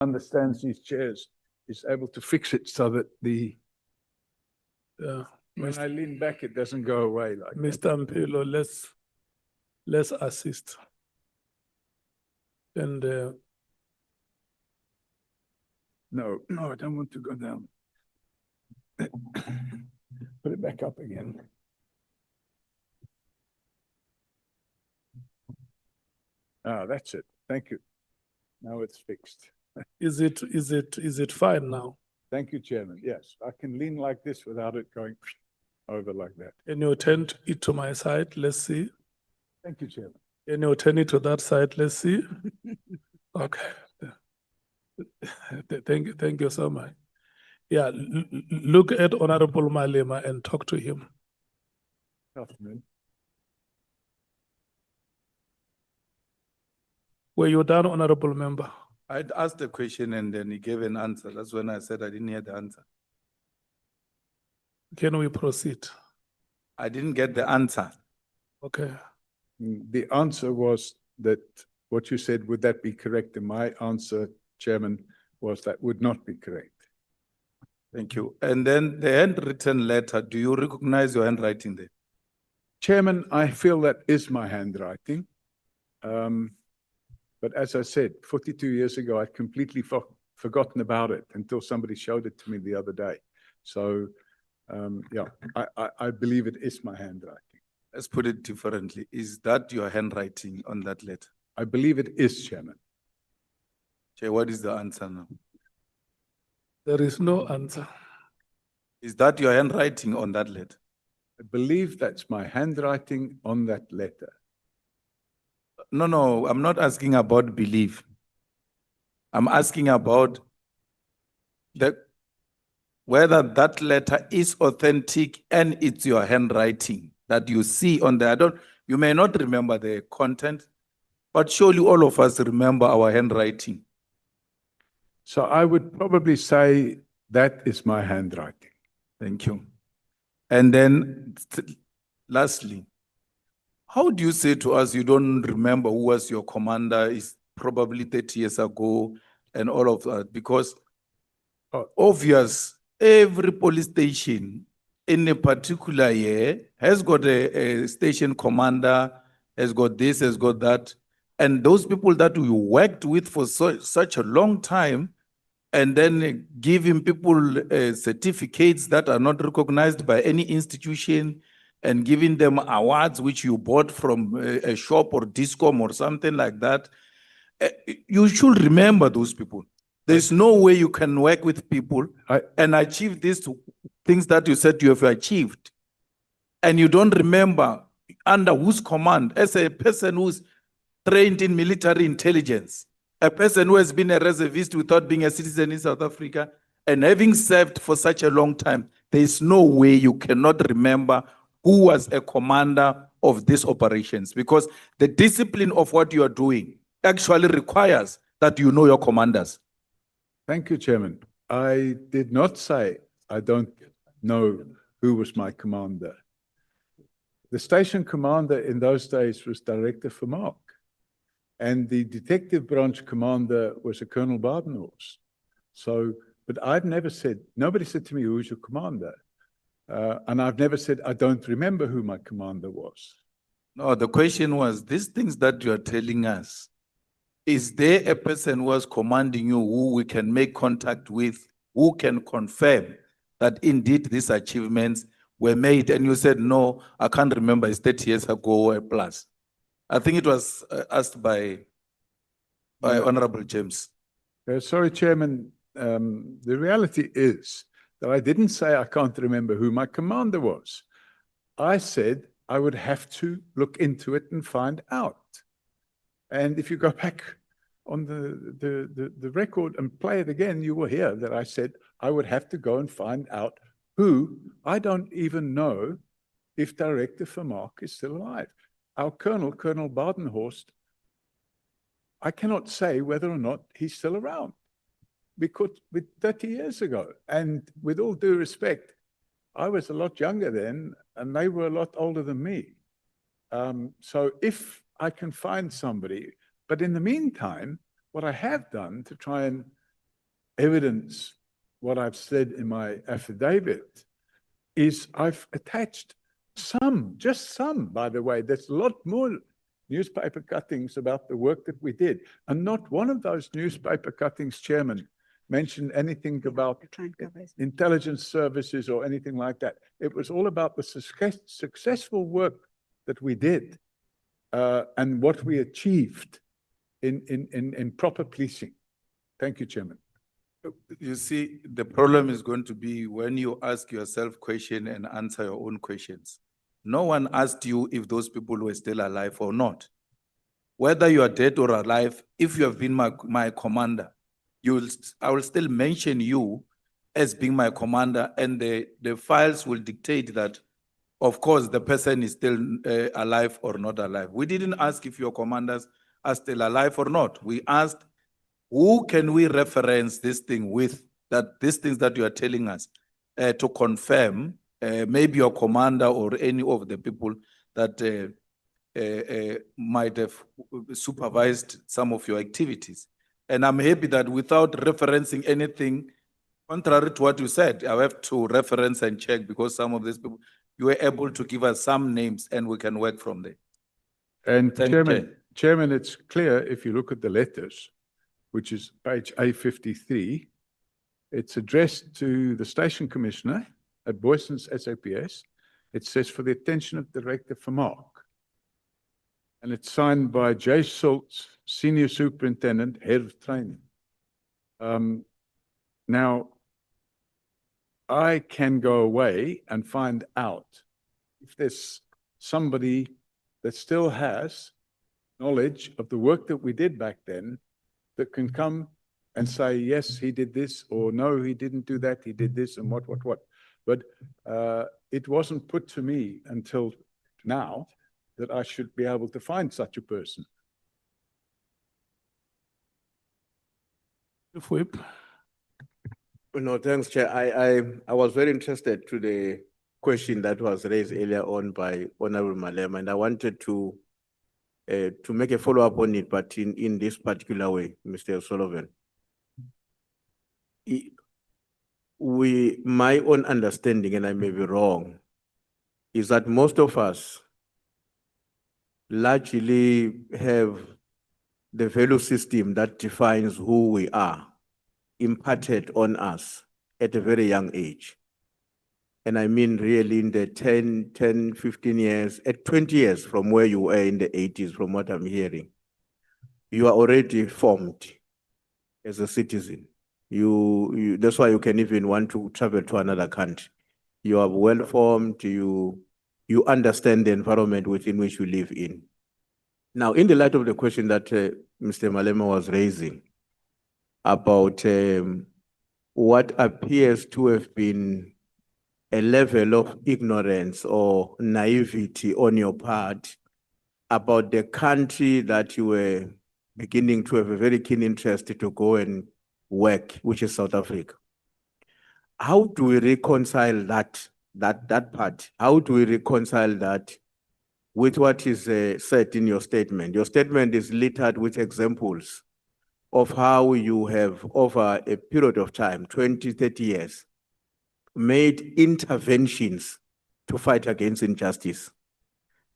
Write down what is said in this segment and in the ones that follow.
understands these chairs is able to fix it so that the when I lean back, it doesn't go away like that. Mr. Mpilo, let's assist. And No, I don't want to go down. Put it back up again. Ah, that's it. Thank you. Now it's fixed. is it fine now? Thank you, Chairman. Yes, I can lean like this without it going over like that. Can you turn it to my side? Let's see. Thank you, Chairman. Can you turn it to that side? Let's see. Okay. Thank you so much. Yeah, look at Honorable Malema and talk to him. Afternoon. Were you done, Honorable Member? I'd asked a question and then he gave an answer. That's when I said I didn't hear the answer. Can we proceed? I didn't get the answer. Okay. The answer was that what you said, would that be correct? And my answer, Chairman, was that would not be correct. Thank you. And then the handwritten letter, do you recognize your handwriting there? Chairman, I feel that is my handwriting. But as I said, 42 years ago, I'd completely forgotten about it until somebody showed it to me the other day. So, yeah, I believe it is my handwriting. Let's put it differently. Is that your handwriting on that letter? I believe it is, Chairman. Chair, what is the answer now? There is no answer. Is that your handwriting on that letter? I believe that's my handwriting on that letter. No, I'm not asking about belief. I'm asking about whether that letter is authentic and it's your handwriting that you see on there. You may not remember the content, but surely all of us remember our handwriting. So I would probably say that is my handwriting. Thank you. And then lastly, how do you say to us you don't remember who was your commander? Is probably 30 years ago and all of that? Because obvious, every police station in a particular year has got a station commander, has got this, has got that. And those people that we worked with for such a long time, and then giving people certificates that are not recognized by any institution, and giving them awards which you bought from a shop or Discom or something like that. You should remember those people. There's no way you can work with people and achieve these things that you said you have achieved. And you don't remember under whose command, as a person who's trained in military intelligence, a person who has been a reservist without being a citizen in South Africa, and having served for such a long time, there is no way you cannot remember who was a commander of these operations, because the discipline of what you are doing actually requires that you know your commanders. Thank you, Chairman. I did not say I don't know who was my commander. The station commander in those days was Director Vermaak, and the detective branch commander was a Colonel Badenhorst. So, but I've never said, nobody said to me, who's your commander? And I've never said, I don't remember who my commander was. No, the question was, these things that you are telling us, is there a person who was commanding you who we can make contact with, who can confirm that indeed these achievements were made? And you said, no, I can't remember, it's 30 years ago or plus. I think it was asked by Honorable James. Sorry, Chairman. The reality is that I didn't say I can't remember who my commander was. I said I would have to look into it and find out. And if you go back on the record and play it again, you will hear that I said I would have to go and find out who. I don't even know if Director Vermaak is still alive. Our Colonel Badenhorst, I cannot say whether or not he's still around, because with 30 years ago, and with all due respect, I was a lot younger then, and they were a lot older than me. So if I can find somebody, but in the meantime, what I have done to try and evidence what I've said in my affidavit is I've attached some, just some, by the way. There's a lot more newspaper cuttings about the work that we did. And not one of those newspaper cuttings, Chairman, mentioned anything about intelligence services or anything like that. It was all about the successful work that we did and what we achieved in proper policing. Thank you, Chairman. You see, the problem is going to be when you ask yourself questions and answer your own questions. No one asked you if those people were still alive or not. Whether you are dead or alive, if you have been my commander, I will still mention you as being my commander, and the files will dictate that, of course, the person is still alive or not alive. We didn't ask if your commanders are still alive or not. We asked, who can we reference this thing with, that these things that you are telling us to confirm, maybe your commander or any of the people that might have supervised some of your activities. And I'm happy that without referencing anything, contrary to what you said, I have to reference and check, because some of these people, you were able to give us some names and we can work from there. And Thank you, Chairman, it's clear if you look at the letters, which is page A53, it's addressed to the station commissioner at Boyson's SAPS. It says, for the attention of Director Vermaak. And it's signed by J. Schultz, Senior Superintendent, Head of Training. Now, I can go away and find out if there's somebody that still has knowledge of the work that we did back then that can come and say, yes, he did this, or no, he didn't do that, he did this, and what. But it wasn't put to me until now that I should be able to find such a person. Whip. No, thanks, Chair. I was very interested to the question that was raised earlier on by Honorable Malema, and I wanted to make a follow-up on it, but in this particular way, Mr. Sullivan. My own understanding, and I may be wrong, is that most of us largely have the value system that defines who we are imparted on us at a very young age. And I mean really in the 10, 15 years, at 20 years from where you were in the 80s, from what I'm hearing, you are already formed as a citizen. That's why you can even want to travel to another country. You are well formed, you understand the environment within which you live in. Now, in the light of the question that Mr. Malema was raising about what appears to have been a level of ignorance or naivety on your part about the country that you were beginning to have a very keen interest to go and work, which is South Africa. How do we reconcile that part? How do we reconcile that with what is said in your statement? Your statement is littered with examples of how you have, over a period of time, 20, 30 years, made interventions to fight against injustice.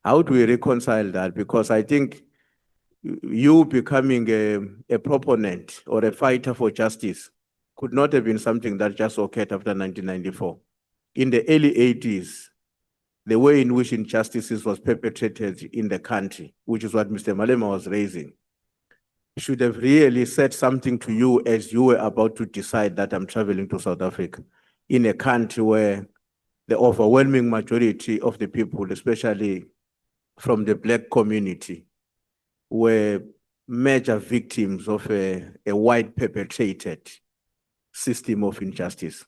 How do we reconcile that? Because I think you becoming a proponent or a fighter for justice could not have been something that just occurred after 1994. In the early 80s, the way in which injustices was perpetrated in the country, which is what Mr. Malema was raising, should have really said something to you as you were about to decide that I'm traveling to South Africa, in a country where the overwhelming majority of the people, especially from the Black community, were major victims of a wide perpetrated system of injustice.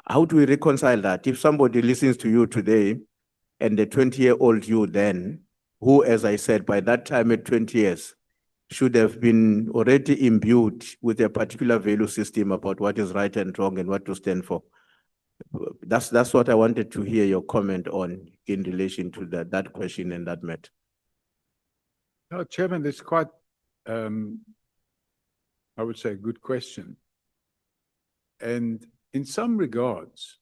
How do we reconcile that? If somebody listens to you today and the 20-year-old you then, who, as I said, by that time at 20 years, should have been already imbued with a particular value system about what is right and wrong and what to stand for. That's what I wanted to hear your comment on in relation to that question and that matter. No, Chairman, it's quite, I would say, a good question. And in some regards,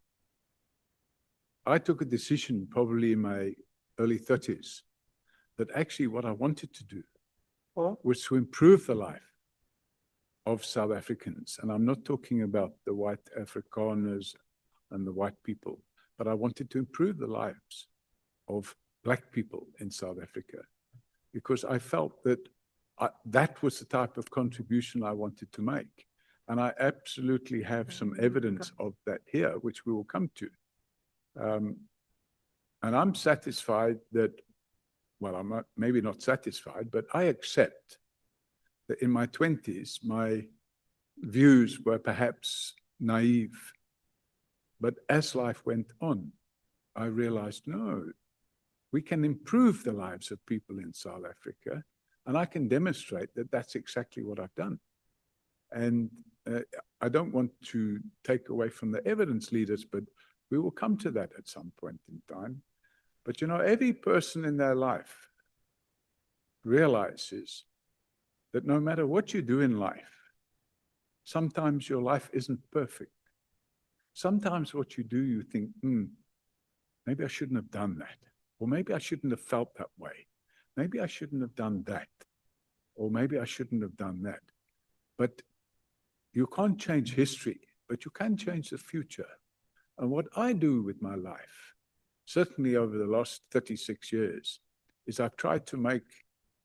I took a decision probably in my early 30s that actually what I wanted to do was to improve the life of South Africans. And I'm not talking about the white Afrikaners and the white people, but I wanted to improve the lives of Black people in South Africa, because I felt that that was the type of contribution I wanted to make. And I absolutely have some evidence of that here, which we will come to. And I'm satisfied that, well, I'm not, maybe not satisfied, but I accept that in my 20s, my views were perhaps naive. But as life went on, I realized, no, we can improve the lives of people in South Africa, and I can demonstrate that that's exactly what I've done. And I don't want to take away from the evidence leaders, but we will come to that at some point in time. But you know, every person in their life realizes that no matter what you do in life, sometimes your life isn't perfect. Sometimes what you do, you think, maybe I shouldn't have done that. Or maybe I shouldn't have felt that way. Maybe I shouldn't have done that. Or maybe I shouldn't have done that. But you can't change history, but you can change the future. And what I do with my life, certainly over the last 36 years, is I've tried to make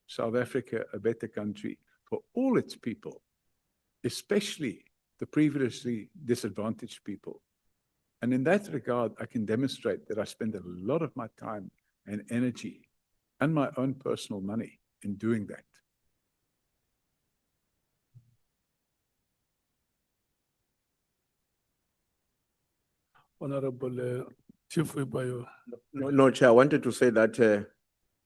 South Africa a better country for all its people, especially the previously disadvantaged people. And in that regard, I can demonstrate that I spend a lot of my time and energy and my own personal money in doing that. Honorable Chief Ibayo. No, Chair, I wanted to say that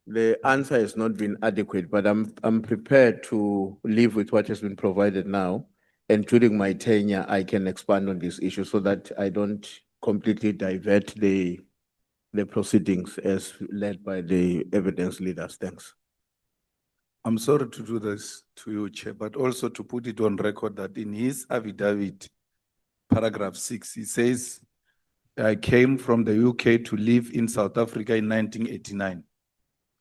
the answer has not been adequate, but I'm prepared to live with what has been provided now. And during my tenure, I can expand on this issue so that I don't completely divert the proceedings as led by the evidence leaders. Thanks. I'm sorry to do this to you, Chair, but also to put it on record that in his affidavit, paragraph 6, he says, I came from the UK to live in South Africa in 1989,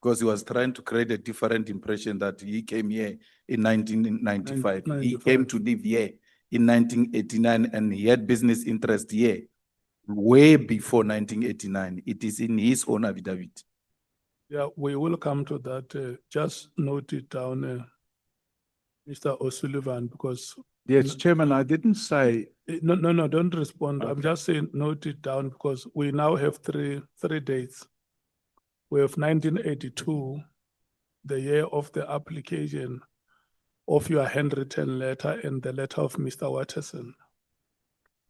because he was trying to create a different impression that he came here in 1995. He came to live here in 1989 and he had business interest here way before 1989. It is in his own affidavit. Yeah, we will come to that. Just note it down, Mr. O'Sullivan, because Yes, Chairman, I didn't say. no, don't respond. I'm Okay. just saying note it down because we now have three dates. We have 1982, the year of the application of your handwritten letter and the letter of Mr. Watterson.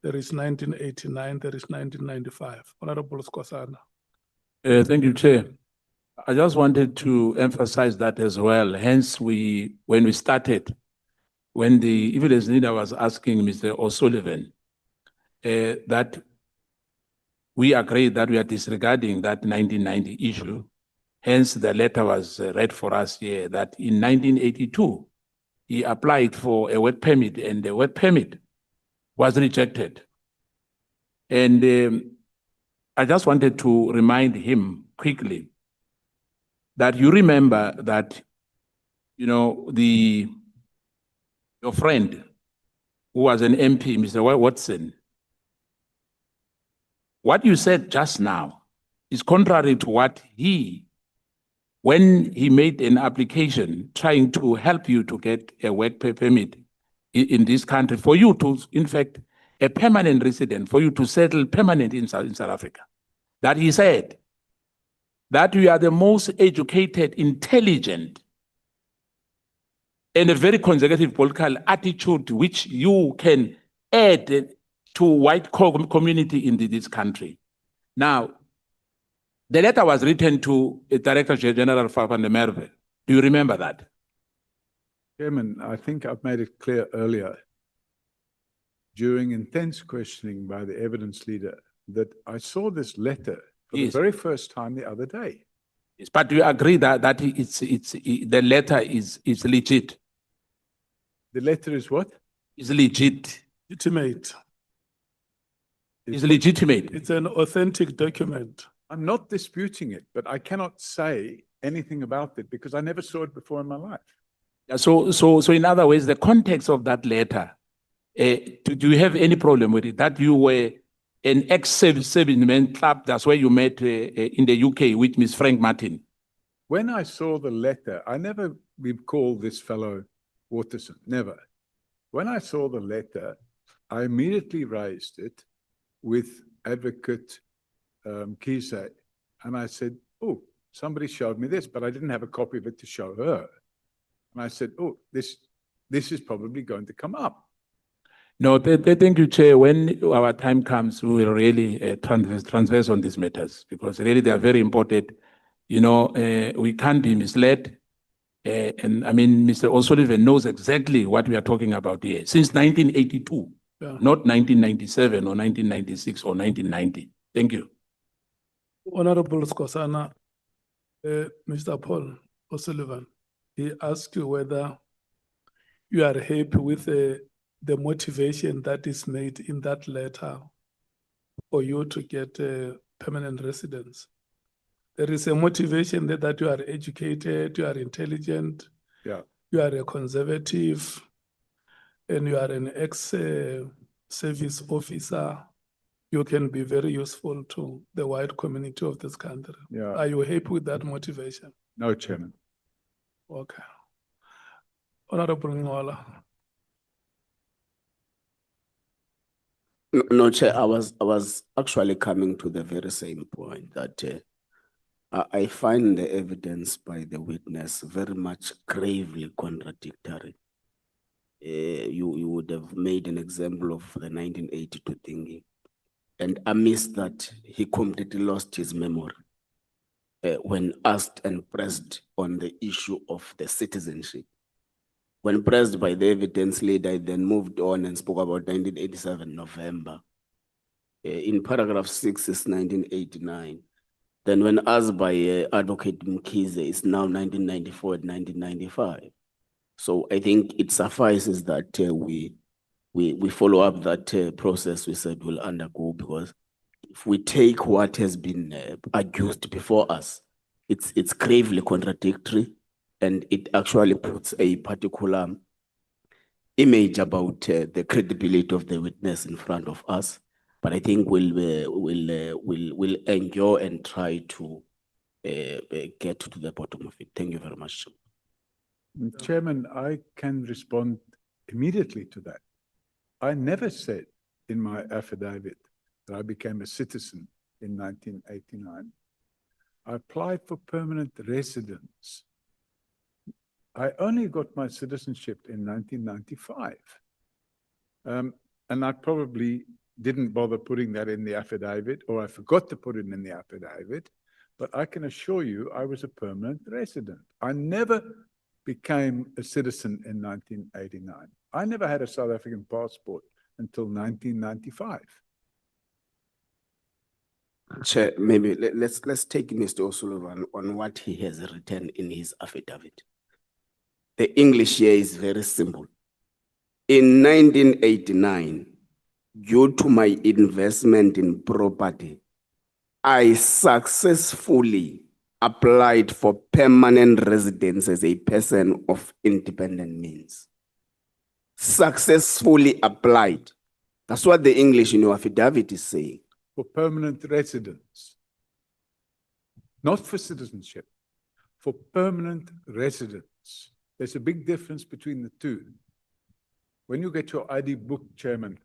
There is 1989, there is 1995. Honorable Skosana. Thank you, Chair. I just wanted to emphasize that as well. Hence, when we started, when the evidence leader was asking Mr. O'Sullivan that we agreed that we are disregarding that 1990 issue. Hence, the letter was read for us here that in 1982, he applied for a work permit and the work permit was rejected. And I just wanted to remind him quickly that you remember that, you know, your friend who was an MP, Mr. Watson, what you said just now is contrary to what when he made an application trying to help you to get a work permit in this country, for you to, in fact, a permanent resident, for you to settle permanent in South Africa, that he said that you are the most educated, intelligent, and a very conservative political attitude which you can add to white community in this country. Now, the letter was written to Director General van der Merwe. Do you remember that? Chairman, I think I've made it clear earlier during intense questioning by the evidence leader that I saw this letter for the very first time the other day. Yes, but do you agree that the letter is legit? The letter is what? Is legit. Legitimate. It's legitimate. It's an authentic document. I'm not disputing it, but I cannot say anything about it because I never saw it before in my life. Yeah, so in other words, the context of that letter, do you have any problem with it? That you were an ex-serviceman club, that's where you met in the UK with Miss Frank Martin. When I saw the letter, I never recalled this fellow Waterson, never. When I saw the letter, I immediately raised it with Advocate Kise, and I said, oh, somebody showed me this, but I didn't have a copy of it to show her. And I said, oh, this is probably going to come up. No, thank you, Chair. When our time comes, we will really transverse on these matters because really they are very important. You know, we can't be misled. And I mean, Mr. O'Sullivan knows exactly what we are talking about here. Since 1982, not 1997 or 1996 or 1990. Thank you. Honorable Skosana, Mr. Paul O'Sullivan, he asked you whether you are happy with the motivation that is made in that letter for you to get a permanent residence. There is a motivation that you are educated, you are intelligent, Yeah. you are a conservative, and you are an ex-service officer. You can be very useful to the wide community of this country. Yeah. Are you happy with that motivation? No, Chairman. Okay. Honorable Ngola. No, Chair, I was actually coming to the very same point that I find the evidence by the witness very much gravely contradictory. You would have made an example of the 1982 thingy, and amidst that, he completely lost his memory when asked and pressed on the issue of the citizenship. When pressed by the evidence leader, I then moved on and spoke about 1987 November. In paragraph 6 is 1989. Then when asked by Advocate Mkize, it's now 1994 and 1995. So I think it suffices that we follow up that process we said we'll undergo, because if we take what has been argued before us, it's gravely contradictory, and it actually puts a particular image about the credibility of the witness in front of us. But I think we'll endure and try to get to the bottom of it. Thank you very much. Chairman, I can respond immediately to that. I never said in my affidavit that I became a citizen in 1989. I applied for permanent residence. I only got my citizenship in 1995. And I probably didn't bother putting that in the affidavit, or I forgot to put it in the affidavit, but I can assure you I was a permanent resident. I never became a citizen in 1989. I never had a South African passport until 1995. Chair, maybe let's take Mr. O'Sullivan on what he has written in his affidavit. The English here is very simple. In 1989, due to my investment in property, I successfully applied for permanent residence as a person of independent means. Successfully applied. That's what the English in your affidavit is saying. For permanent residence, not for citizenship, for permanent residence. There's a big difference between the two. When you get your ID book, Chairman,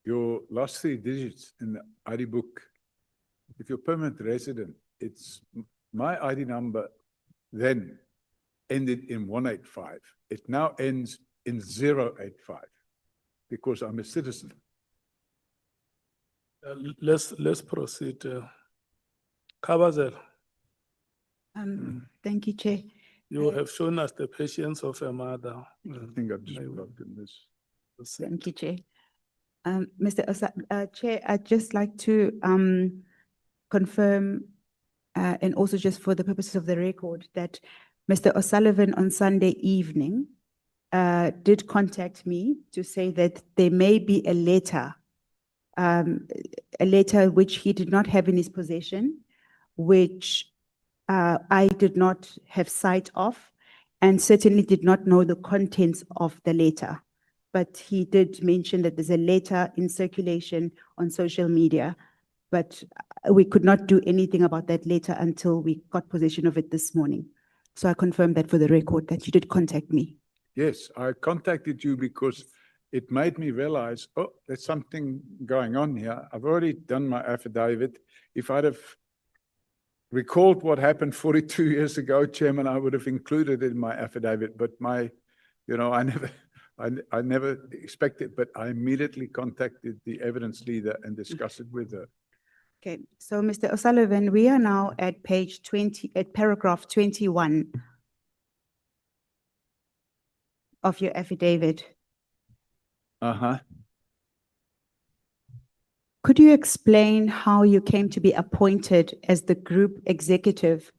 your last 3 digits in the ID book, if you're permanent resident, it's my ID number then ended in 185. It now ends in 085 because I'm a citizen. Let's proceed. Kabazel, Thank you, Chair. you have shown us the patience of a mother. I think I've just broken this. Thank you, Chair. Chair, I'd just like to confirm, and also just for the purposes of the record, that Mr. O'Sullivan on Sunday evening did contact me to say that there may be a letter a letter which he did not have in his possession, which I did not have sight of, and certainly did not know the contents of the letter. But he did mention that there's a letter in circulation on social media, but we could not do anything about that letter until we got possession of it this morning. So I confirm that for the record, that you did contact me. Yes, I contacted you because it made me realize, oh, there's something going on here. I've already done my affidavit. If I'd have recalled what happened 42 years ago, Chairman, I would have included it in my affidavit, but I never expected, but I immediately contacted the evidence leader and discussed it with her. Okay, so Mr. O'Sullivan, we are now at page 20, at paragraph 21 of your affidavit. Uh-huh. Could you explain how you came to be appointed as the Group Executive,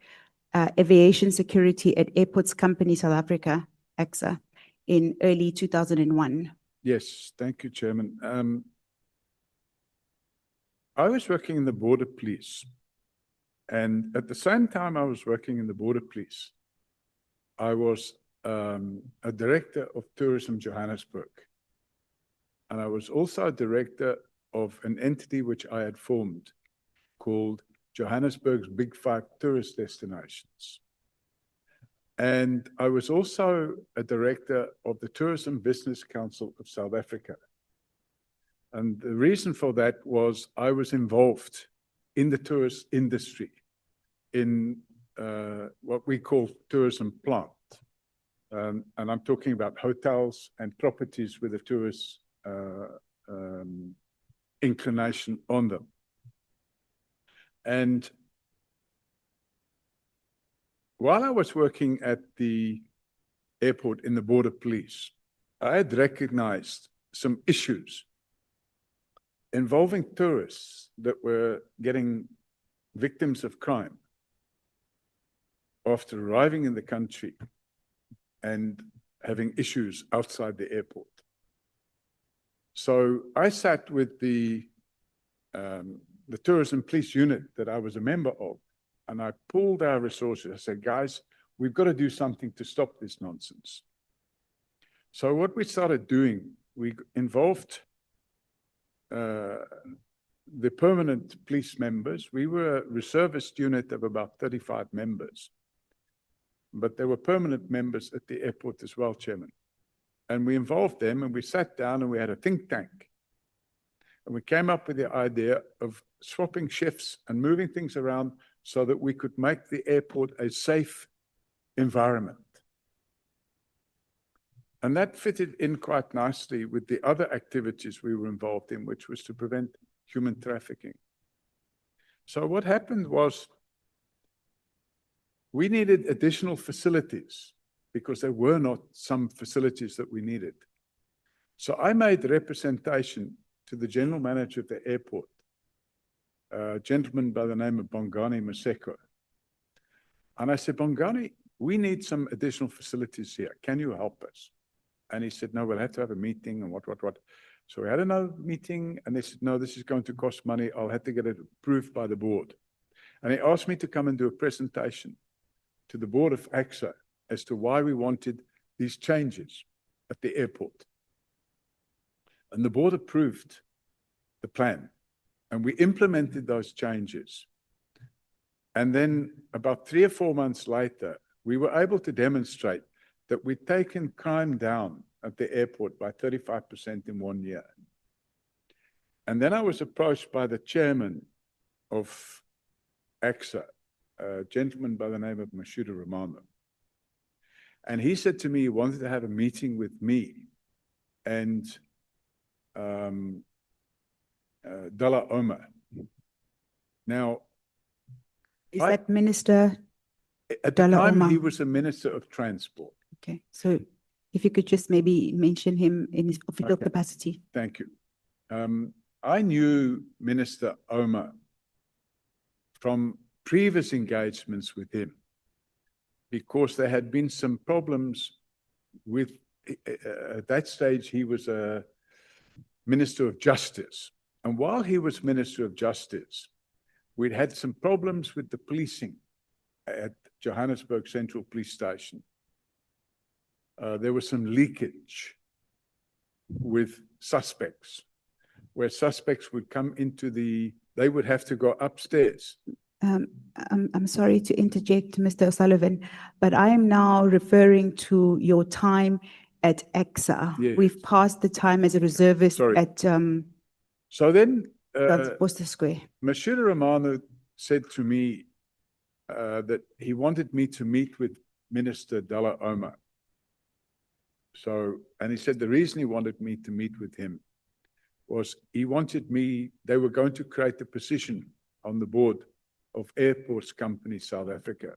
Aviation Security at Airports Company South Africa, AXA, in early 2001? Yes, thank you, Chairman. I was working in the Border Police, and at the same time I was working in the Border Police, I was a director of Tourism Johannesburg, and I was also a director of an entity which I had formed called Johannesburg's Big Five Tourist Destinations. And I was also a director of the Tourism Business Council of South Africa. And the reason for that was I was involved in the tourist industry in what we call tourism plant. And I'm talking about hotels and properties with a tourist inclination on them. And while I was working at the airport in the Border Police, I had recognized some issues involving tourists that were getting victims of crime after arriving in the country and having issues outside the airport. So I sat with the tourism police unit that I was a member of, and I pulled our resources. I said, guys, we've got to do something to stop this nonsense. So what we started doing, we involved the permanent police members. We were a reservist unit of about 35 members, but there were permanent members at the airport as well, Chairman. And we involved them, and we sat down and we had a think tank. And we came up with the idea of swapping shifts and moving things around so that we could make the airport a safe environment. And that fitted in quite nicely with the other activities we were involved in, which was to prevent human trafficking. So what happened was we needed additional facilities because there were not some facilities that we needed. So I made representation to the general manager of the airport, a gentleman by the name of Bongani Maseko. And I said, Bongani, we need some additional facilities here. Can you help us? And he said, no, we'll have to have a meeting and what. So we had another meeting and they said, no, this is going to cost money. I'll have to get it approved by the board. And he asked me to come and do a presentation to the board of AXA as to why we wanted these changes at the airport. And the board approved the plan and we implemented those changes. And then about 3 or 4 months later, we were able to demonstrate that we'd taken crime down at the airport by 35% in 1 year. And then I was approached by the chairman of AXA, a gentleman by the name of Mashuda Romano. And he said to me he wanted to have a meeting with me and Dalla Oma. Now, Is that Minister? At the Dalla time, Oma. he was a minister of transport. Okay, so if you could just maybe mention him in his official Okay. capacity. Thank you. I knew Minister Oma from previous engagements with him because there had been some problems with, at that stage, he was a Minister of Justice. And while he was Minister of Justice, we'd had some problems with the policing at Johannesburg Central Police Station. There was some leakage with suspects, where suspects would come into they would have to go upstairs. I'm sorry to interject, Mr. O'Sullivan, but I am now referring to your time at AXA. Yes. We've passed the time as a reservist Sorry. at So then, Worcester Square. Monsieur Romano said to me that he wanted me to meet with Minister Dalla Oma. So, and he said the reason he wanted me to meet with him was he wanted me, they were going to create a position on the board of Airports Company South Africa.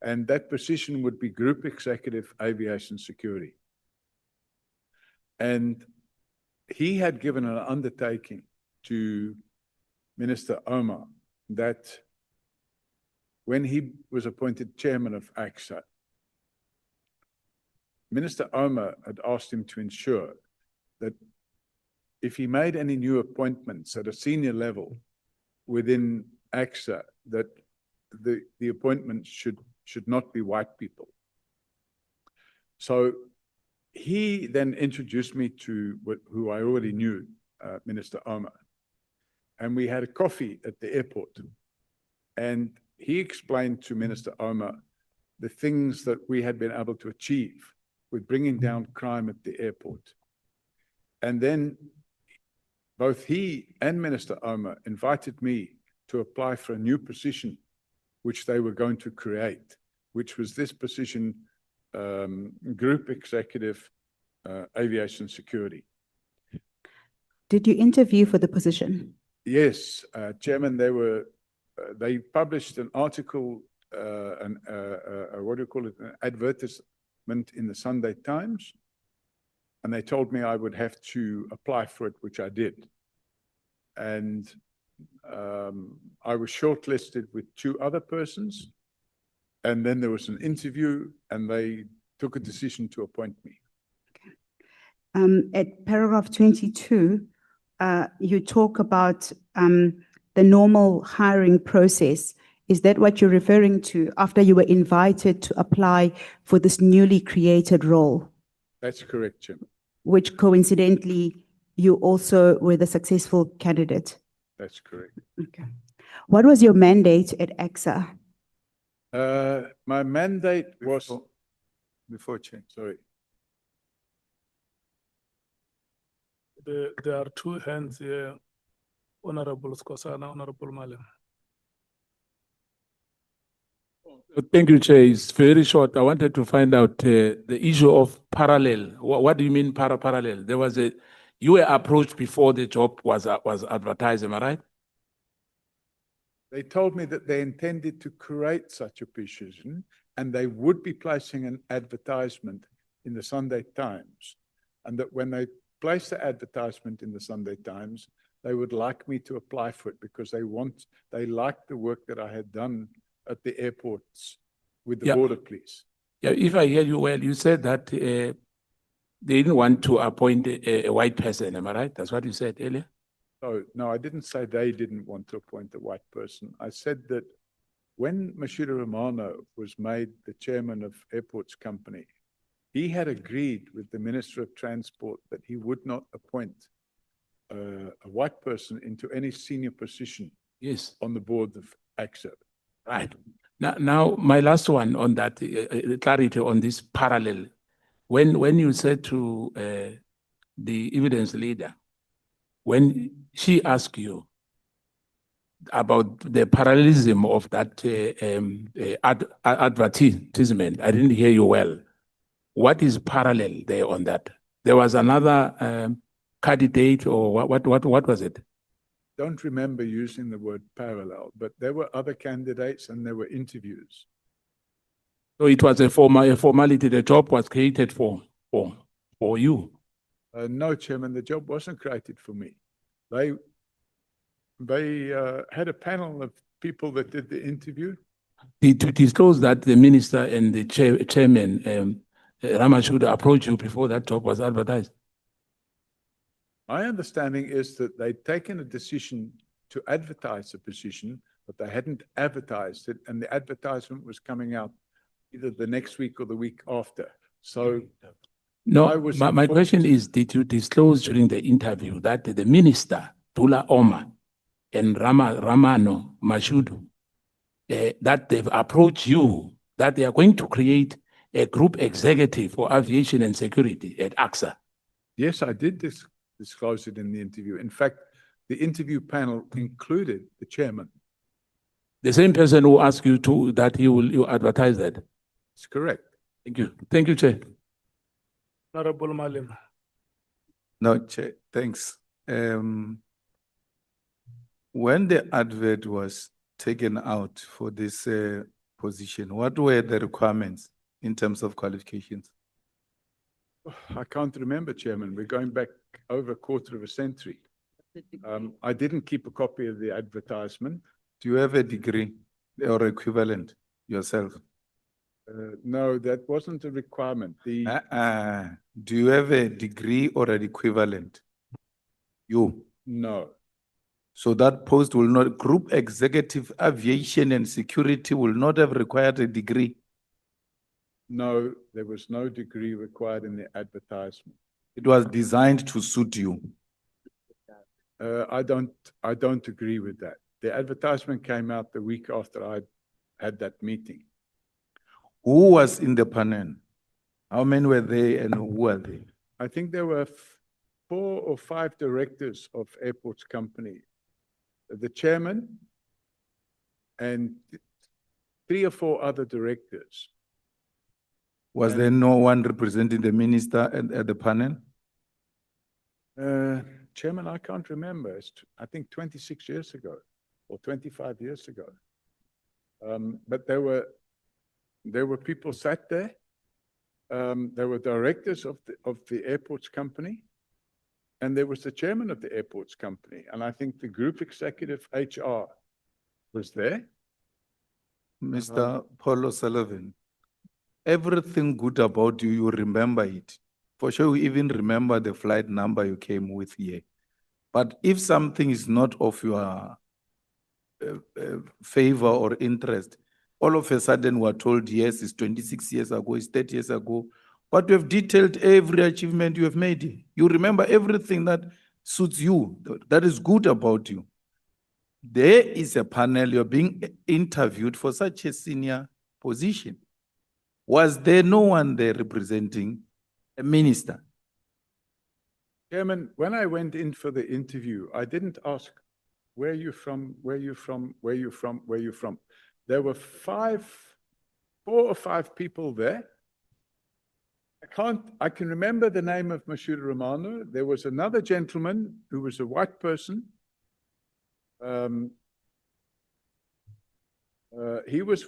And that position would be Group Executive Aviation Security. And he had given an undertaking to Minister Oma that when he was appointed chairman of AXA, Minister Oma had asked him to ensure that if he made any new appointments at a senior level within AXA, that the appointments should not be white people. So he then introduced me to who I already knew, Minister Oma. And we had a coffee at the airport. And he explained to Minister Oma the things that we had been able to achieve with bringing down crime at the airport. And then both he and Minister Oma invited me to apply for a new position, which they were going to create, which was this position, Group Executive Aviation Security. Did you interview for the position? Yes, Chairman, they published an article, what do you call it, an advertisement in the Sunday Times, and they told me I would have to apply for it, which I did. And I was shortlisted with 2 other persons, and then there was an interview, and they took a decision to appoint me. At paragraph 22, you talk about the normal hiring process. Is that what you're referring to after you were invited to apply for this newly created role? That's correct, Chairman. Which coincidentally, you also were the successful candidate. That's correct. Okay. What was your mandate at AXA? My mandate was, Before change. sorry, There are 2 hands here, Honorable Skosana, Honorable Malem. Thank you, Chair. It's very short. I wanted to find out the issue of parallel. What do you mean parallel? There was you were approached before the job was advertised, am I right? they told me that they intended to create such a position and they would be placing an advertisement in the Sunday Times. And that when they place the advertisement in the Sunday Times, they would like me to apply for it because they liked the work that I had done at the airports with the Yeah. border police. Yeah, if I hear you well, you said that they didn't want to appoint a white person, am I right? That's what you said earlier? So, no, I didn't say they didn't want to appoint a white person. I said that when Monsieur Romano was made the chairman of Airports Company, he had agreed with the Minister of Transport that he would not appoint a white person into any senior position Yes. on the board of AXA. Right. Now, my last one on that, clarity on this parallel. When you said to the evidence leader, when she asked you about the parallelism of that advertisement, I didn't hear you well. What is parallel there on that? There was another candidate, or what was it? Don't remember using the word parallel, but there were other candidates and there were interviews. So it was a formality. The job was created for you. No, Chairman, the job wasn't created for me. They had a panel of people that did the interview. To disclose that the minister and the chairman, Ramashuda, approached you before that job was advertised. My understanding is that they'd taken a decision to advertise the position, but they hadn't advertised it, and the advertisement was coming out either the next week or the week after. So I No, was my informed- question is, did you disclose during the interview that the minister, Dula Oma, and Ramano Mashudu, that they've approached you, that they are going to create a group executive for aviation and security at AXA? Yes, I did disclose it in the interview. In fact, the interview panel included the chairman. The same person who asked you to, that you advertise that? It's correct. Thank you. Thank you, Chair. Honorable Malim. No, Chair, thanks. When the advert was taken out for this position, what were the requirements in terms of qualifications? I can't remember, Chairman. We're going back over a quarter of a century. I didn't keep a copy of the advertisement. Do you have a degree or equivalent yourself? No, that wasn't a requirement. Do you have a degree or an equivalent? You. No, So that post will not, Group Executive Aviation and Security will not have required a degree. no, there was no degree required in the advertisement. It was designed to suit you. I don't agree with that. The advertisement came out the week after I had that meeting. Who was in the panel? How many were they and who were they? I think there were 4 or 5 directors of Airports Company, the chairman and 3 or 4 other directors. Was there no one representing the minister at the panel? Chairman, I can't remember. It's, I think 26 years ago or 25 years ago. But there were people sat there. There were directors of the Airports Company, and there was the chairman of the Airports Company. And I think the group executive HR was there. Mr. Paul O'Sullivan, everything good about you, you remember it. For sure, you even remember the flight number you came with here. But if something is not of your favor or interest, all of a sudden we're told, yes, it's 26 years ago, it's 30 years ago, but you have detailed every achievement you have made. You remember everything that suits you, that is good about you. There is a panel, you're being interviewed for such a senior position. Was there no one there representing a minister? Chairman, when I went in for the interview, I didn't ask, where are you from, where are you from, where are you from, where are you from? There were 4 or 5 people there. I can remember the name of Mashudu Romano. There was another gentleman who was a white person. He was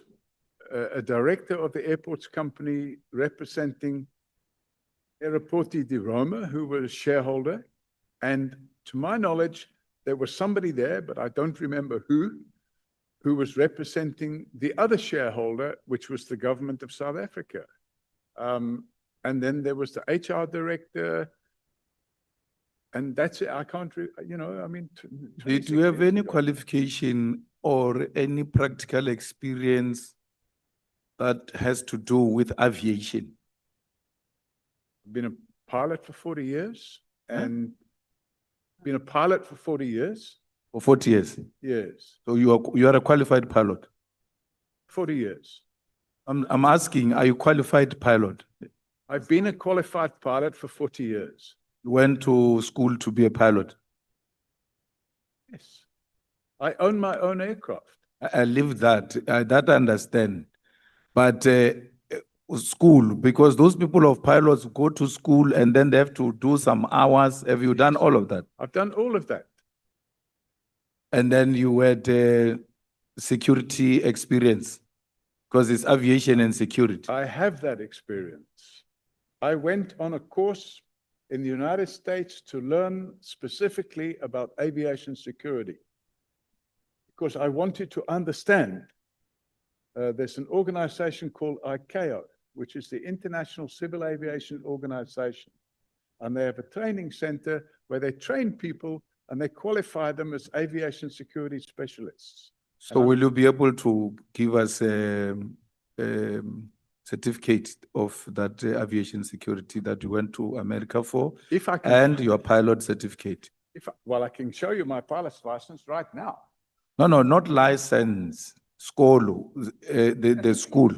a director of the Airports Company representing Aeroporti di Roma, who was a shareholder. And to my knowledge, there was somebody there, but I don't remember who was representing the other shareholder, which was the government of South Africa. And then there was the HR director. And that's it. I can't, you know, I mean. Did you have any qualification or any practical experience that has to do with aviation? I've been a pilot for 40 years and been a pilot for 40 years. For 40 years? Yes, So you are a qualified pilot? 40 years. I'm asking, are you qualified pilot? I've been a qualified pilot for 40 years. You went to school to be a pilot? Yes. I own my own aircraft. I live that, that I understand. But school, because those people of pilots go to school and then they have to do some hours. Have you done all of that? I've done all of that. And then you had security experience, because it's aviation and security. I have that experience. I went on a course in the United States to learn specifically about aviation security, because I wanted to understand. There's an organization called ICAO, which is the International Civil Aviation Organization. and they have a training center where they train people and they qualify them as aviation security specialists. So will you be able to give us a certificate of that aviation security that you went to America for If I can, and your pilot certificate? well, I can show you my pilot's license right now. No, no, not license, school, the school.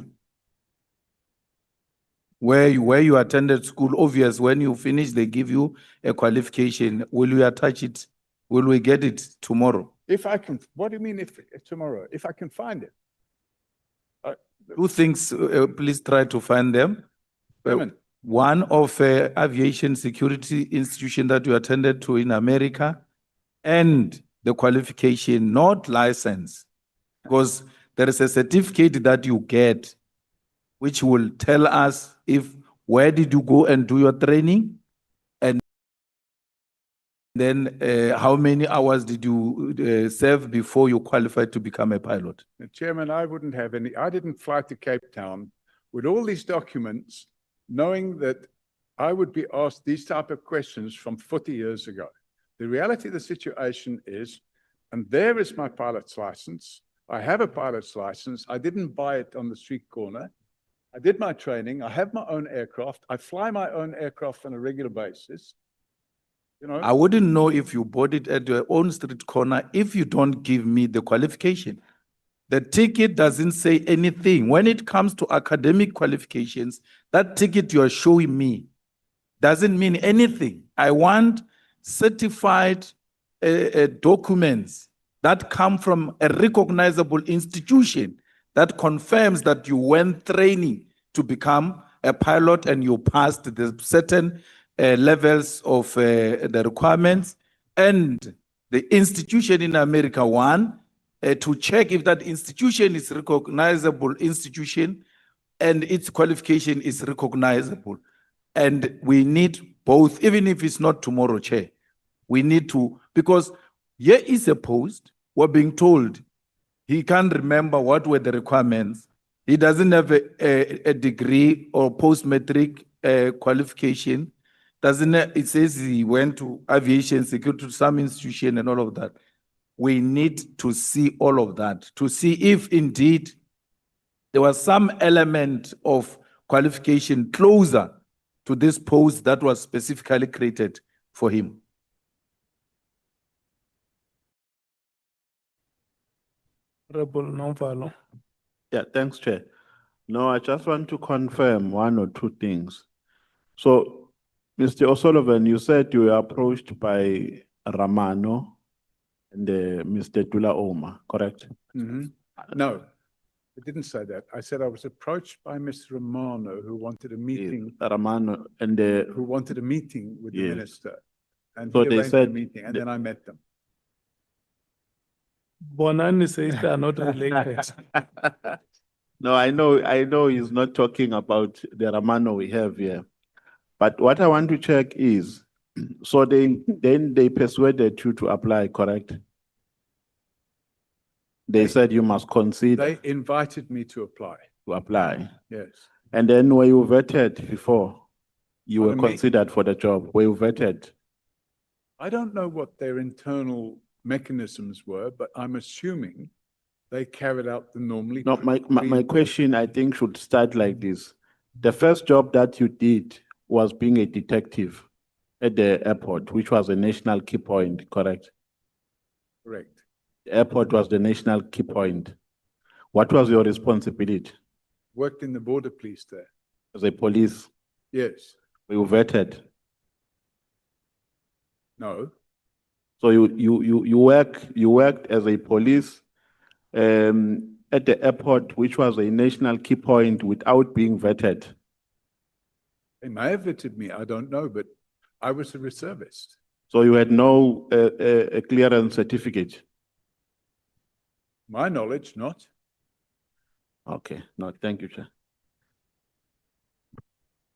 Where you attended school, obvious, when you finish, they give you a qualification. Will you attach it? Will we get it tomorrow? If I can, what do you mean if tomorrow? If I can find it? Two things, please try to find them. Chairman, One of aviation security institution that you attended to in America, and the qualification, not license. Because there is a certificate that you get, which will tell us where did you go and do your training, and then how many hours did you serve before you qualified to become a pilot? Chairman, I wouldn't have any, I didn't fly to Cape Town with all these documents, knowing that I would be asked these type of questions from 40 years ago. The reality of the situation is, and there is my pilot's license. I have a pilot's license. I didn't buy it on the street corner. I did my training. I have my own aircraft. I fly my own aircraft on a regular basis. You know, I wouldn't know if you bought it at your own street corner if you don't give me the qualification. The ticket doesn't say anything. When it comes to academic qualifications, that ticket you are showing me doesn't mean anything. I want certified documents that come from a recognizable institution that confirms that you went training to become a pilot and you passed the certain levels of the requirements, and the institution in America to check if that institution is recognizable institution and its qualification is recognizable. And we need both, even if it's not tomorrow, Chair. We need to, because here is a post, we're being told he can't remember what were the requirements. He doesn't have a degree or post-matric qualification. It says he went to aviation security to some institution and all of that. We need to see all of that, to see if indeed there was some element of qualification closer to this post that was specifically created for him. Honorable Nomvalo. Yeah, thanks, Chair. No, I just want to confirm one or two things. So, Mr. O'Sullivan, you said you were approached by Ramano and Mr. Dula Oma, correct? No, I didn't say that. I said I was approached by Mr. Romano, who wanted a meeting, Ramano and who wanted a meeting with the Yes. minister. And So he they arranged a said meeting, and then I met them. Bonani says they are not related. No, I know he's not talking about the Ramano we have here. But what I want to check is, so then they persuaded you to apply, correct? They said you must consider They invited me to apply, to apply. yes. And then were you vetted before you were Pardon me? considered for the job? Were you vetted? I don't know what their internal mechanisms were, but I'm assuming they carried out the normally. No, my question, I think, should start like this. The first job that you did was being a detective at the airport, which was a national key point, correct? Correct. The airport was the national key point. What was your responsibility Worked in the border police there, as a police? yes. Were you vetted? No, So you worked as a police at the airport, which was a national key point, without being vetted. they may have vetted me, I don't know, but I was a reservist. So you had no a clearance certificate. My knowledge, not. Okay, no, thank you, Chair.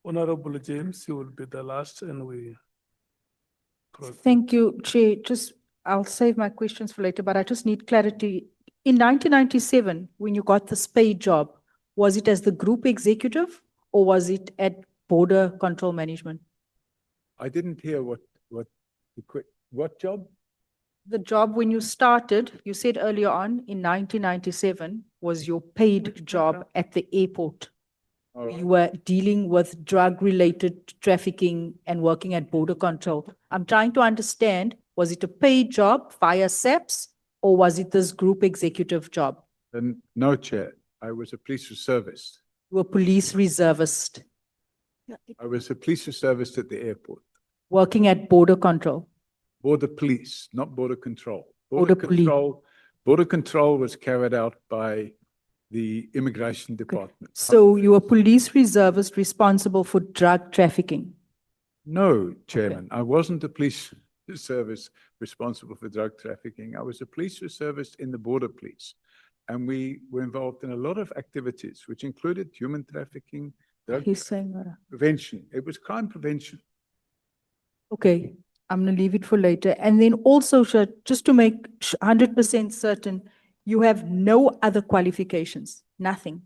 Honorable James, you will be the last and we. Thank you, Chair. I'll save my questions for later, but I just need clarity. In 1997, when you got the spade job, was it as the group executive or was it at border control management? I didn't hear what job? The job when you started, you said earlier on in 1997 was your paid job at the airport. All right. You were dealing with drug-related trafficking and working at border control. I'm trying to understand, was it a paid job via SAPS or was it this group executive job? And no, Chair, I was a police reservist. You were police reservist, I was a police reservist at the airport. working at border control. Border police, not border control. Border police. Border control was carried out by the immigration department. So you were police reservist responsible for drug trafficking. No, Chairman, I wasn't a police service responsible for drug trafficking. I was a police reservist in the border police. And we were involved in a lot of activities, which included human trafficking, drug He's saying that. prevention. It was crime prevention. Okay, I'm gonna leave it for later. And then also, just to make 100% certain, you have no other qualifications, nothing.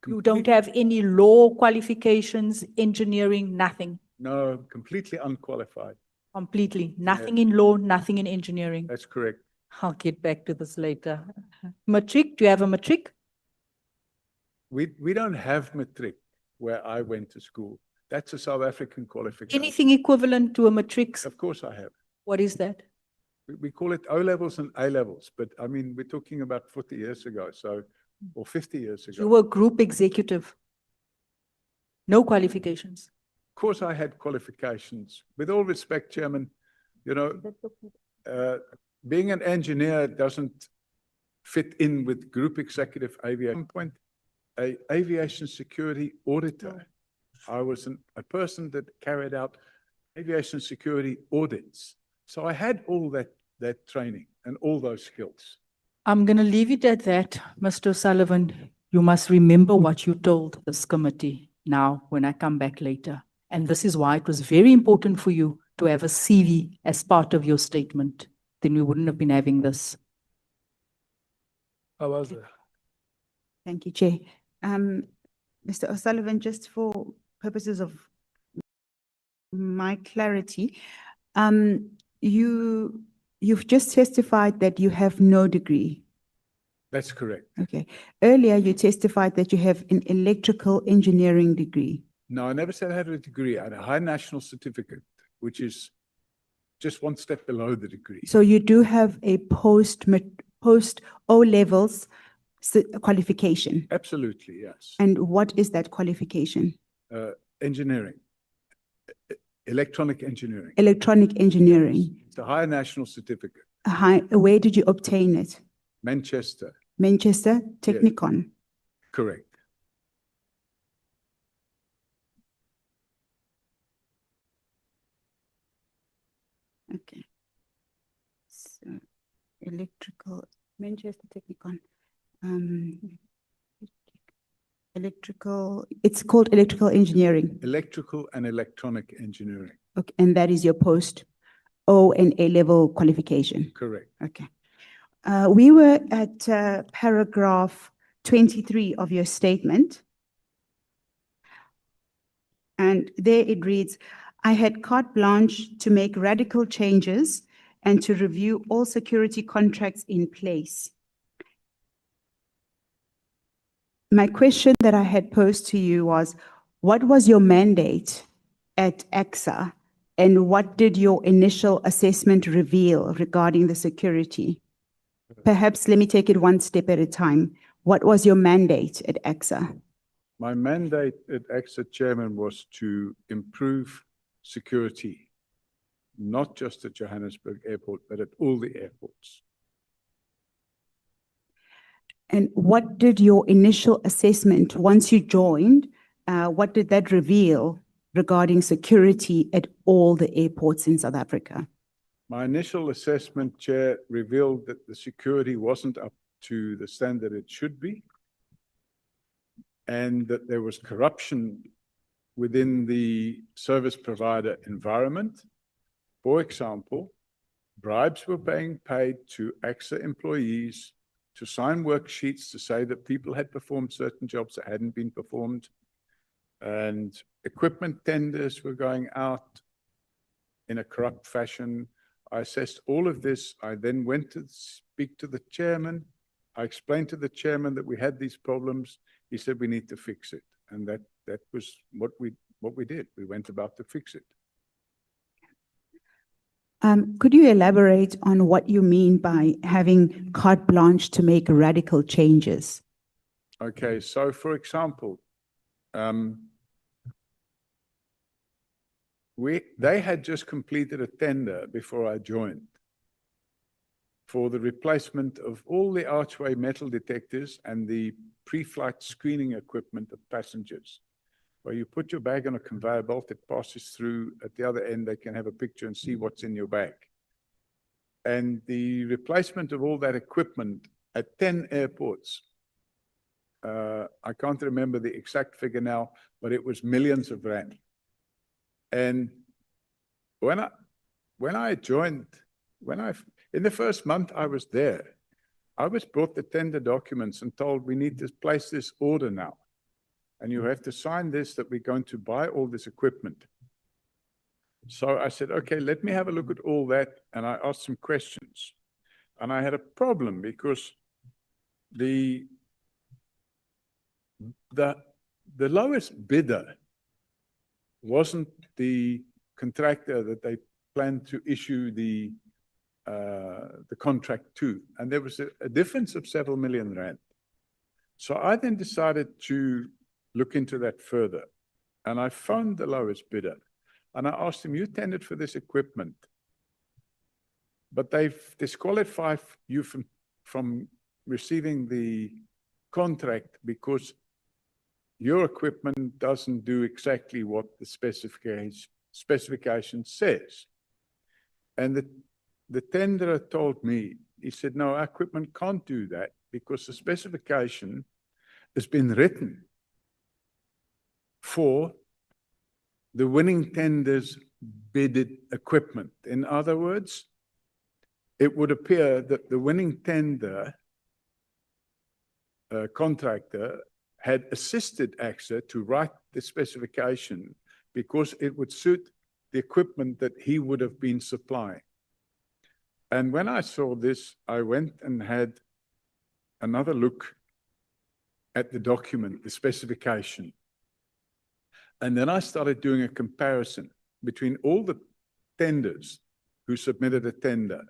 You don't have any law qualifications, engineering, nothing, No, completely unqualified. completely. Nothing in law, nothing in engineering. That's correct. I'll get back to this later. Matric, do you have a matric? We don't have matric where I went to school. That's a South African qualification. Anything equivalent to a matric? Of course I have. What is that? We call it O levels and A levels, but I mean, we're talking about 40 years ago, or 50 years ago. You were group executive. No qualifications. Of course, I had qualifications. With all respect, Chairman, you know, being an engineer doesn't fit in with group executive aviation. Point, a aviation security auditor. I was a person that carried out aviation security audits. So I had all that training and all those skills. I'm going to leave it at that, Mr. O'Sullivan. You must remember what you told this committee now when I come back later. And this is why it was very important for you to have a CV as part of your statement. Then we wouldn't have been having this. I was there. Thank you, Chair. Mr. O'Sullivan, just for purposes of my clarity, you've just testified that you have no degree. That's correct. Okay. Earlier, you testified that you have an electrical engineering degree. No, I never said I had a degree. I had a high national certificate, which is just one step below the degree. So you do have a post O levels qualification. Absolutely, yes. And what is that qualification? Engineering, electronic engineering. Electronic engineering. It's a high national certificate. Where did you obtain it? Manchester, Manchester Technikon. correct. Okay. So electrical, Manchester Technikon. Electrical, it's called electrical engineering. Electrical and electronic engineering, Okay, and that is your post O and A level qualification. correct. Okay. We were at paragraph 23 of your statement. And there it reads, I had carte blanche to make radical changes and to review all security contracts in place. My question that I had posed to you was, what was your mandate at AXA and what did your initial assessment reveal regarding the security? Perhaps let me take it one step at a time. What was your mandate at AXA? My mandate at AXA, Chairman, was to improve security, not just at Johannesburg Airport, but at all the airports. And what did your initial assessment, once you joined, what did that reveal regarding security at all the airports in South Africa? My initial assessment, Chair, revealed that the security wasn't up to the standard it should be, and that there was corruption within the service provider environment. For example, bribes were being paid to AXA employees to sign worksheets to say that people had performed certain jobs that hadn't been performed, and equipment tenders were going out in a corrupt fashion. I assessed all of this. I then went to speak to the chairman. I explained to the chairman that we had these problems. He said we need to fix it. And that was what we did. We went about to fix it. Could you elaborate on what you mean by having carte blanche to make radical changes? Okay, so for example, they had just completed a tender before I joined for the replacement of all the archway metal detectors and the pre-flight screening equipment of passengers. Where you put your bag on a conveyor belt, it passes through. At the other end, they can have a picture and see what's in your bag. And the replacement of all that equipment at 10 airports, I can't remember the exact figure now, but it was millions of rand. And when I joined, in the first month I was there, I was brought the tender documents and told we need to place this order now. And you have to sign this that we're going to buy all this equipment. So I said, okay, let me have a look at all that. And I asked some questions. And I had a problem because the lowest bidder wasn't the contractor that they planned to issue the contract to. And there was a difference of several million rand. So I then decided to look into that further. And I found the lowest bidder. And I asked him, you tendered for this equipment, but they've disqualified you from receiving the contract because your equipment doesn't do exactly what the specification says. And the tenderer told me, he said, no, our equipment can't do that because the specification has been written for the winning tender's bidded equipment. In other words, it would appear that the winning tender contractor had assisted AXA to write the specification because it would suit the equipment that he would have been supplying. And when I saw this, I went and had another look at the document, the specification. And then I started doing a comparison between all the tenders who submitted a tender.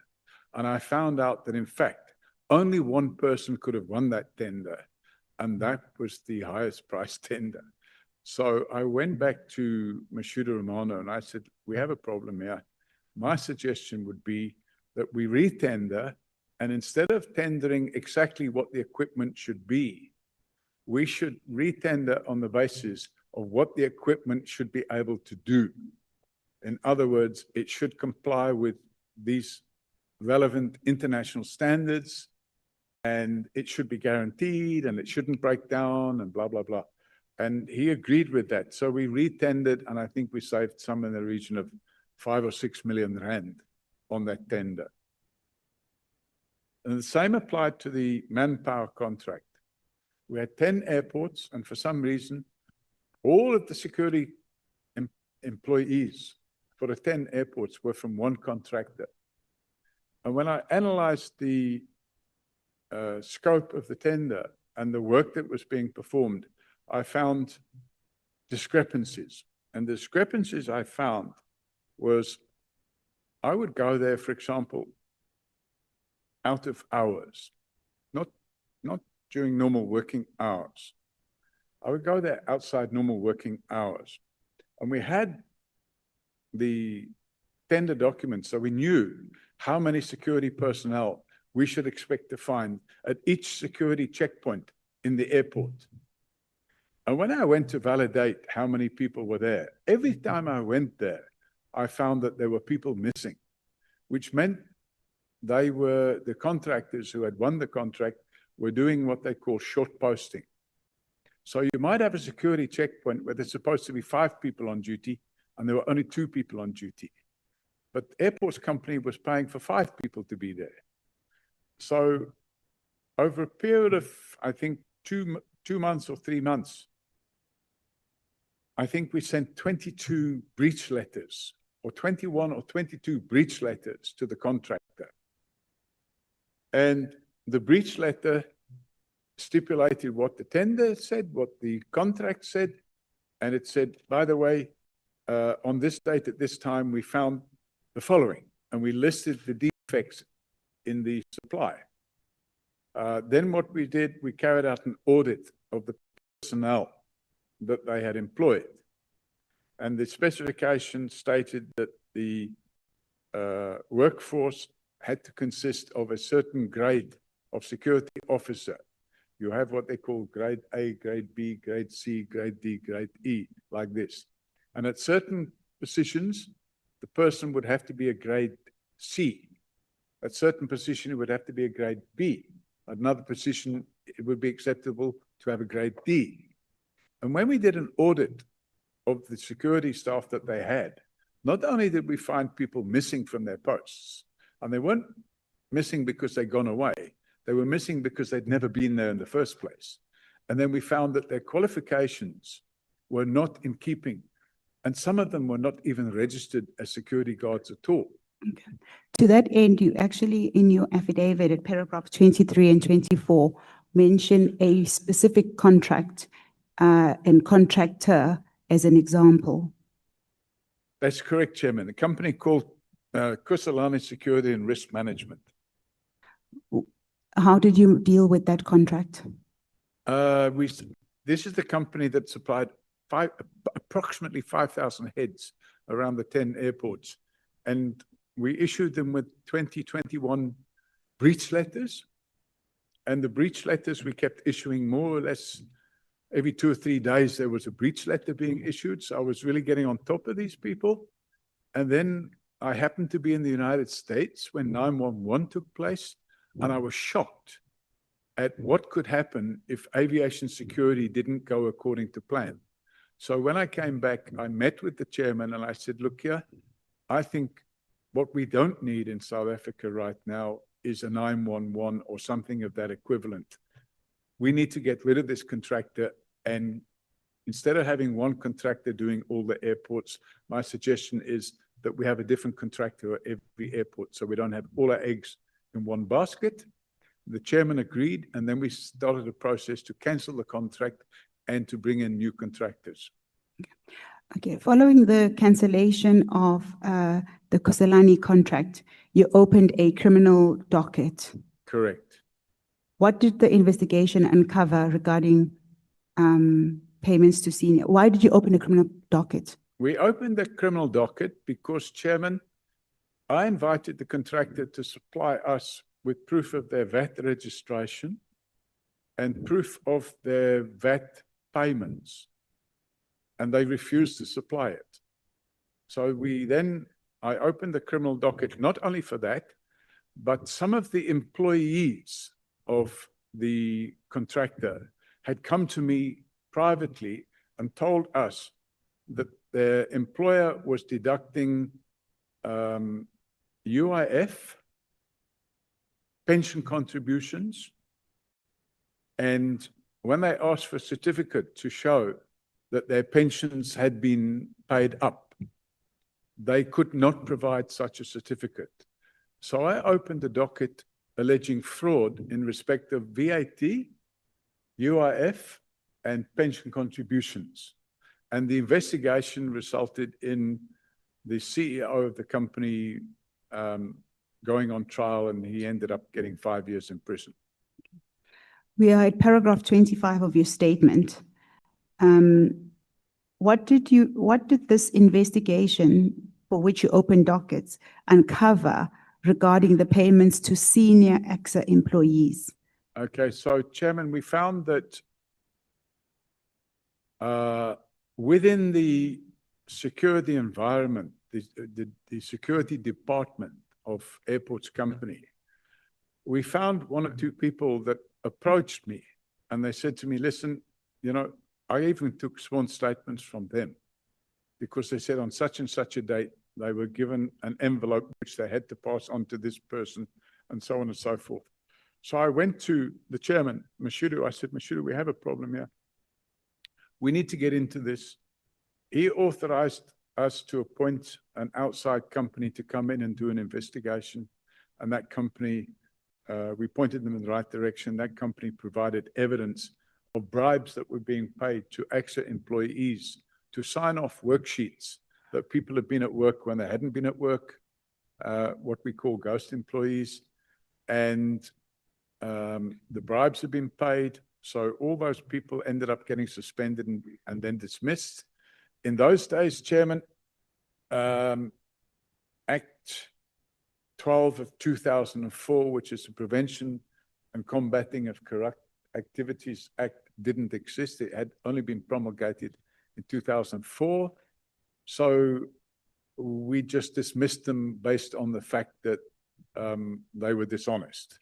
And I found out that, in fact, only one person could have won that tender, and that was the highest price tender. So I went back to Mashuda Romano and I said, we have a problem here. My suggestion would be that we retender, and instead of tendering exactly what the equipment should be, we should retender on the basis of what the equipment should be able to do. In other words, it should comply with these relevant international standards, and it should be guaranteed, and it shouldn't break down, and blah, blah, blah. And he agreed with that. So we retendered, and I think we saved some in the region of 5 or 6 million rand on that tender. And the same applied to the manpower contract. We had 10 airports, and for some reason, all of the security employees for the 10 airports were from one contractor. And when I analyzed the scope of the tender and the work that was being performed, I found discrepancies. And the discrepancies I found was, I would go there, for example, out of hours, not during normal working hours. I would go there outside normal working hours. And we had the tender documents, so we knew how many security personnel we should expect to find at each security checkpoint in the airport. And when I went to validate how many people were there, every time I went there, I found that there were people missing, which meant they were the contractors who had won the contract were doing what they call short posting. So you might have a security checkpoint where there's supposed to be 5 people on duty, and there were only 2 people on duty. But the airports company was paying for 5 people to be there. So over a period of, I think, 2 months or 3 months, I think we sent 22 breach letters or 21 or 22 breach letters to the contractor. And the breach letter stipulated what the tender said, what the contract said, and it said, by the way, on this date at this time, we found the following, and we listed the defects in the supply. Then what we did, we carried out an audit of the personnel that they had employed. And the specification stated that the workforce had to consist of a certain grade of security officer. You have what they call grade A, grade B, grade C, grade D, grade E, like this. And at certain positions, the person would have to be a grade C. At certain position, it would have to be a grade B. At another position, it would be acceptable to have a grade D. And when we did an audit of the security staff that they had, not only did we find people missing from their posts, and they weren't missing because they'd gone away, they were missing because they'd never been there in the first place. And then we found that their qualifications were not in keeping, and some of them were not even registered as security guards at all. Okay. To that end, you actually, in your affidavit at paragraphs 23 and 24, mention a specific contract and contractor as an example. That's correct, Chairman. A company called Kusalani Security and Risk Management. How did you deal with that contract? This is the company that supplied approximately 5,000 heads around the 10 airports. And we issued them with 2021 breach letters. And the breach letters we kept issuing more or less every 2 or 3 days. There was a breach letter being issued. So I was really getting on top of these people. And then I happened to be in the United States when 911 took place. And I was shocked at what could happen if aviation security didn't go according to plan. So when I came back, I met with the chairman and I said, look here, I think what we don't need in South Africa right now is a 911 or something of that equivalent. We need to get rid of this contractor, and instead of having one contractor doing all the airports, my suggestion is that we have a different contractor at every airport so we don't have all our eggs in one basket. The chairman agreed, and then we started a process to cancel the contract and to bring in new contractors. Okay, following the cancellation of the Kusalani contract, you opened a criminal docket. Correct. What did the investigation uncover regarding payments to senior? Why did you open a criminal docket? We opened the criminal docket because, Chairman, I invited the contractor to supply us with proof of their VAT registration and proof of their VAT payments, and they refused to supply it. So I opened the criminal docket not only for that, but some of the employees of the contractor had come to me privately and told us that their employer was deducting UIF, pension contributions, and when they asked for a certificate to show that their pensions had been paid up, they could not provide such a certificate. So I opened a docket alleging fraud in respect of VAT, UIF, and pension contributions. And the investigation resulted in the CEO of the company going on trial, and he ended up getting 5 years in prison. We are at paragraph 25 of your statement. What did this investigation for which you opened dockets uncover regarding the payments to senior AXA employees? Okay, so Chairman, we found that within the security environment, the security department of Airports Company, we found 1 or 2 people that approached me, and they said to me, listen, you know, I even took sworn statements from them because they said on such and such a date, they were given an envelope which they had to pass on to this person, and so on and so forth. So I went to the chairman, Mashudu. I said, Mashudu, we have a problem here. We need to get into this. He authorized us to appoint an outside company to come in and do an investigation. And that company, we pointed them in the right direction. That company provided evidence of bribes that were being paid to AXA employees to sign off worksheets that people have been at work when they hadn't been at work, what we call ghost employees. And the bribes have been paid. So all those people ended up getting suspended and then dismissed. In those days, Chairman, Act 12 of 2004, which is the Prevention and Combating of Corrupt Activities Act, didn't exist. It had only been promulgated in 2004. So we just dismissed them based on the fact that they were dishonest.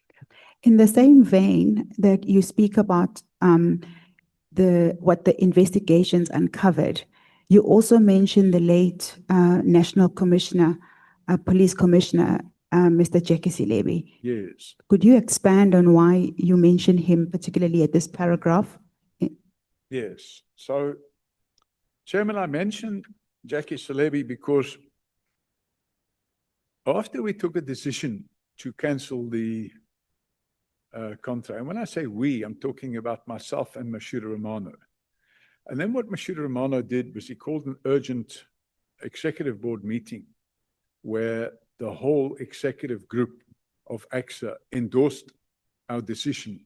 In the same vein that you speak about what the investigations uncovered, you also mentioned the late National Commissioner, Police Commissioner, Mr. Jackie Silebi. Yes. Could you expand on why you mentioned him particularly at this paragraph? Yes. So, Chairman, I mentioned Jackie Silebi because after we took a decision to cancel the contract, and when I say we, I'm talking about myself and Mashuda Romano. And then what Mashuda Romano did was he called an urgent executive board meeting where the whole executive group of AXA endorsed our decision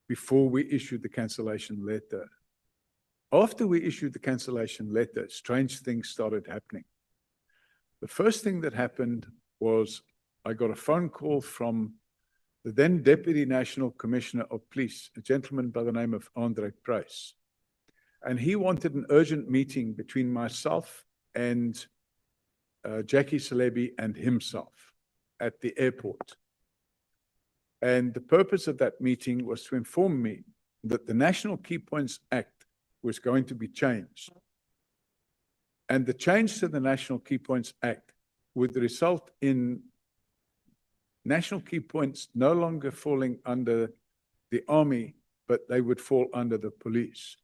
before we issued the cancellation letter. After we issued the cancellation letter, strange things started happening. The first thing that happened was I got a phone call from the then Deputy National Commissioner of Police, a gentleman by the name of Andre Price. And he wanted an urgent meeting between myself and Jackie Silebi and himself at the airport. And the purpose of that meeting was to inform me that the National Key Points Act was going to be changed. And the change to the National Key Points Act would result in national key points no longer falling under the army, but they would fall under the police.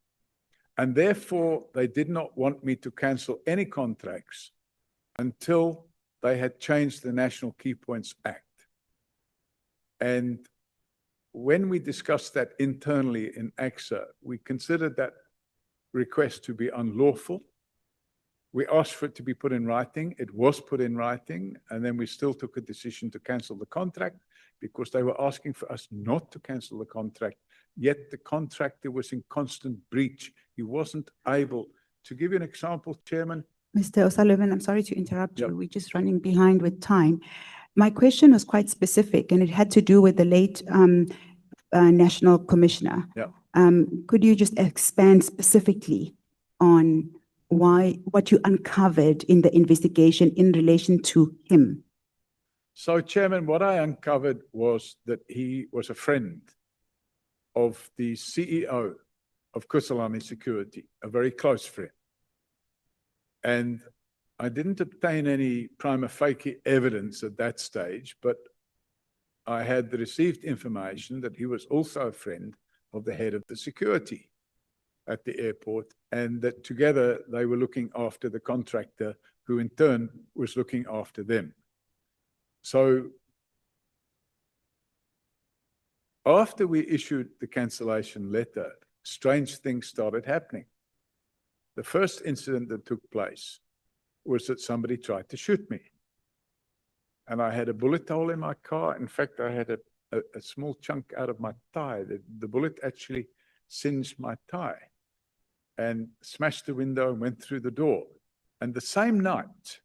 And therefore, they did not want me to cancel any contracts until they had changed the National Key Points Act. And when we discussed that internally in AXA, we considered that request to be unlawful. We asked for it to be put in writing. It was put in writing. And then we still took a decision to cancel the contract because they were asking for us not to cancel the contract. Yet the contractor was in constant breach. He wasn't able. To give you an example, Chairman. Mr. O'Sullivan, I'm sorry to interrupt Yep. you. We're just running behind with time. My question was quite specific and it had to do with the late National Commissioner. Yeah. Could you just expand specifically on what you uncovered in the investigation in relation to him? So, Chairman, what I uncovered was that he was a friend of the CEO of Kusalani Security, a very close friend. And I didn't obtain any prima facie evidence at that stage, but I had received information that he was also a friend of the head of the security at the airport, and that together they were looking after the contractor who in turn was looking after them. So after we issued the cancellation letter, strange things started happening. The first incident that took place was that somebody tried to shoot me. And I had a bullet hole in my car. In fact, I had a small chunk out of my thigh. The bullet actually singed my thigh and smashed the window and went through the door. And the same night,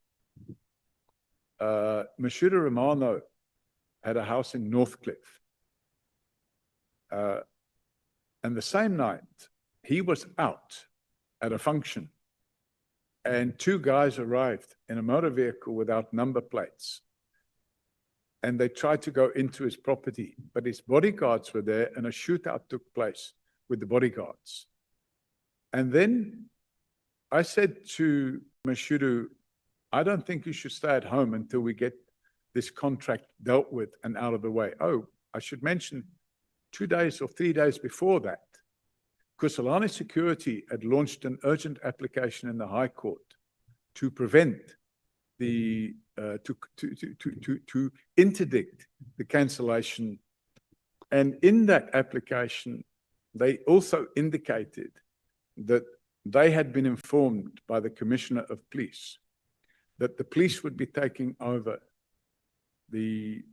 Mashuda Romano had a house in Northcliffe. And the same night, he was out at a function and two guys arrived in a motor vehicle without number plates. And they tried to go into his property, but his bodyguards were there and a shootout took place with the bodyguards. And then I said to Mashudu, I don't think you should stay at home until we get this contract dealt with and out of the way. Oh, I should mention 2 days or 3 days before that, Kusalani Security had launched an urgent application in the High Court to prevent the, to interdict the cancellation. And in that application, they also indicated that they had been informed by the Commissioner of Police that the police would be taking over the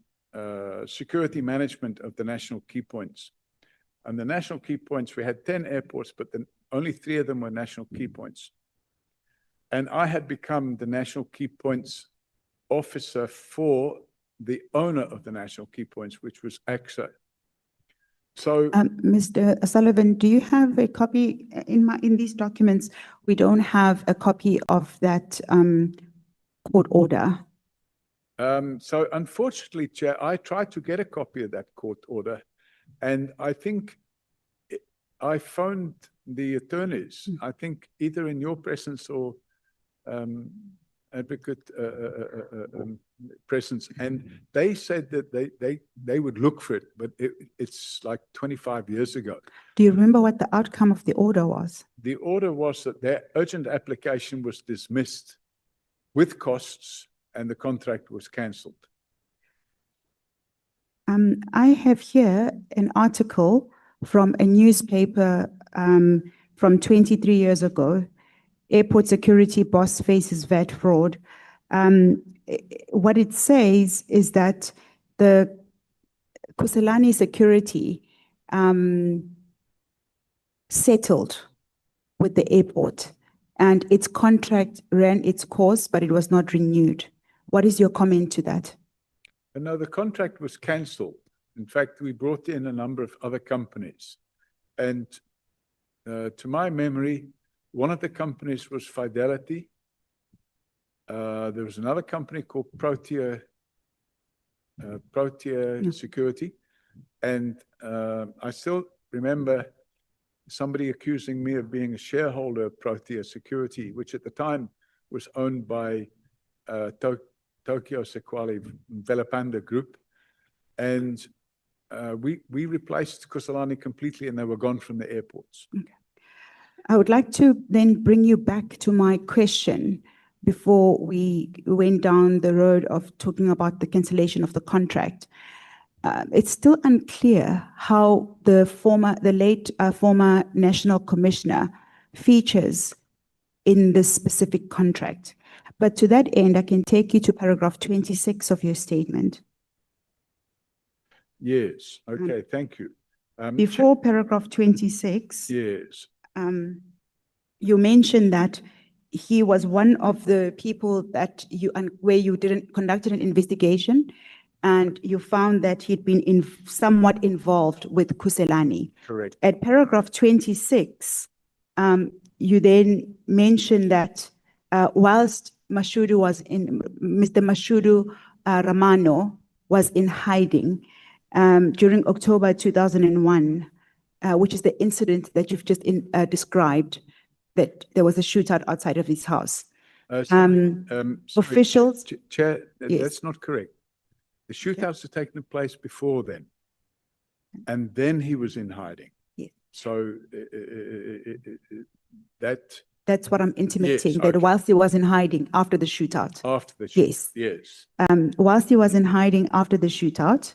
security management of the national key points. And the national key points, we had 10 airports, but then only 3 of them were national key points. And I had become the national key points officer for the owner of the national key points, which was AXO. So, Mr. Sullivan, do you have a copy in these documents? We don't have a copy of that court order. so unfortunately, Chair, I tried to get a copy of that court order, and I think I phoned the attorneys, I think either in your presence or advocate presence, and they said that they would look for it, but it's like 25 years ago. Do you remember what the outcome of the order was? The order was that their urgent application was dismissed with costs and the contract was cancelled. I have here an article from a newspaper from 23 years ago. Airport security boss faces VAT fraud. What it says is that the Kusalani security settled with the airport and its contract ran its course, but it was not renewed. What is your comment to that? No, the contract was cancelled. In fact, we brought in a number of other companies. And to my memory, one of the companies was Fidelity. There was another company called Protea Security. And I still remember somebody accusing me of being a shareholder of Protea Security, which at the time was owned by Tokyo Sequali Velapanda Group. And we replaced Kusalani completely and they were gone from the airports. Okay. I would like to then bring you back to my question before we went down the road of talking about the cancellation of the contract. It's still unclear how the late former national commissioner features in this specific contract. But to that end, I can take you to paragraph 26 of your statement. Yes, okay, thank you. Before paragraph 26. Yes. You mentioned that he was one of the people that where you conducted an investigation and you found that he'd been somewhat involved with Kusalani. Correct. At paragraph 26, you then mentioned that whilst Mr. Mashudu Ramano was in hiding during October 2001, which is the incident that you've just described, that there was a shootout outside of his house. Officials. Chair, Yes. that's not correct. The shootouts had taken place before then. And then he was in hiding. Yes. So That's what I'm intimating, Yes, that okay. whilst he was in hiding after the shootout. after the shootout. Yes. Yes. Whilst he was in hiding after the shootout,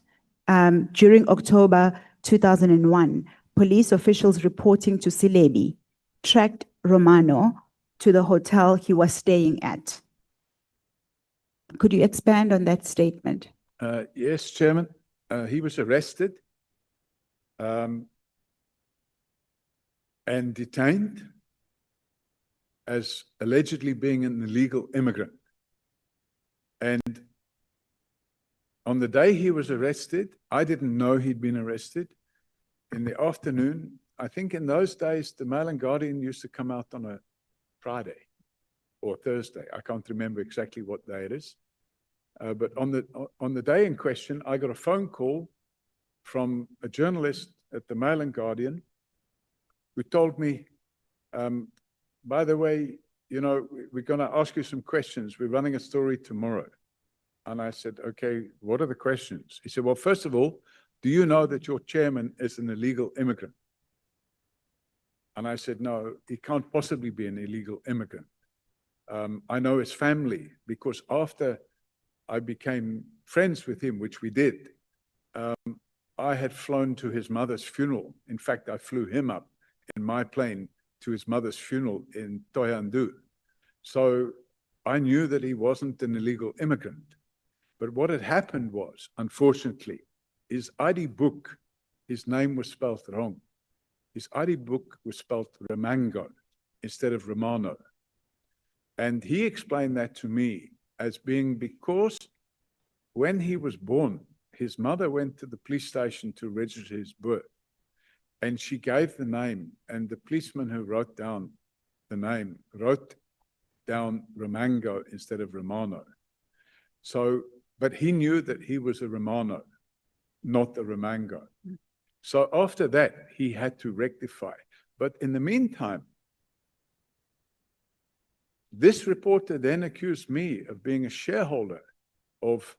during October 2001, police officials reporting to Silebi tracked Romano to the hotel he was staying at. Could you expand on that statement? Yes, Chairman. He was arrested and detained as allegedly being an illegal immigrant. And on the day he was arrested, I didn't know he'd been arrested. In the afternoon, I think in those days, the Mail and Guardian used to come out on a Friday or Thursday. I can't remember exactly what day it is. But on the day in question, I got a phone call from a journalist at the Mail and Guardian who told me, by the way, you know, we're going to ask you some questions. We're running a story tomorrow. And I said, okay, what are the questions? He said, well, first of all, do you know that your chairman is an illegal immigrant? And I said, no, he can't possibly be an illegal immigrant. I know his family because after I became friends with him, which we did, I had flown to his mother's funeral. In fact, I flew him up in my plane to his mother's funeral in Thohoyandou. So I knew that he wasn't an illegal immigrant. But what had happened was, unfortunately, his ID book, his name was spelled wrong. His ID book was spelled Ramango instead of Romano. And he explained that to me as being because when he was born, his mother went to the police station to register his birth. And she gave the name, and the policeman who wrote down the name wrote down Ramango instead of Romano. So, but he knew that he was a Romano, not a Ramango. So after that, he had to rectify. But in the meantime, this reporter then accused me of being a shareholder of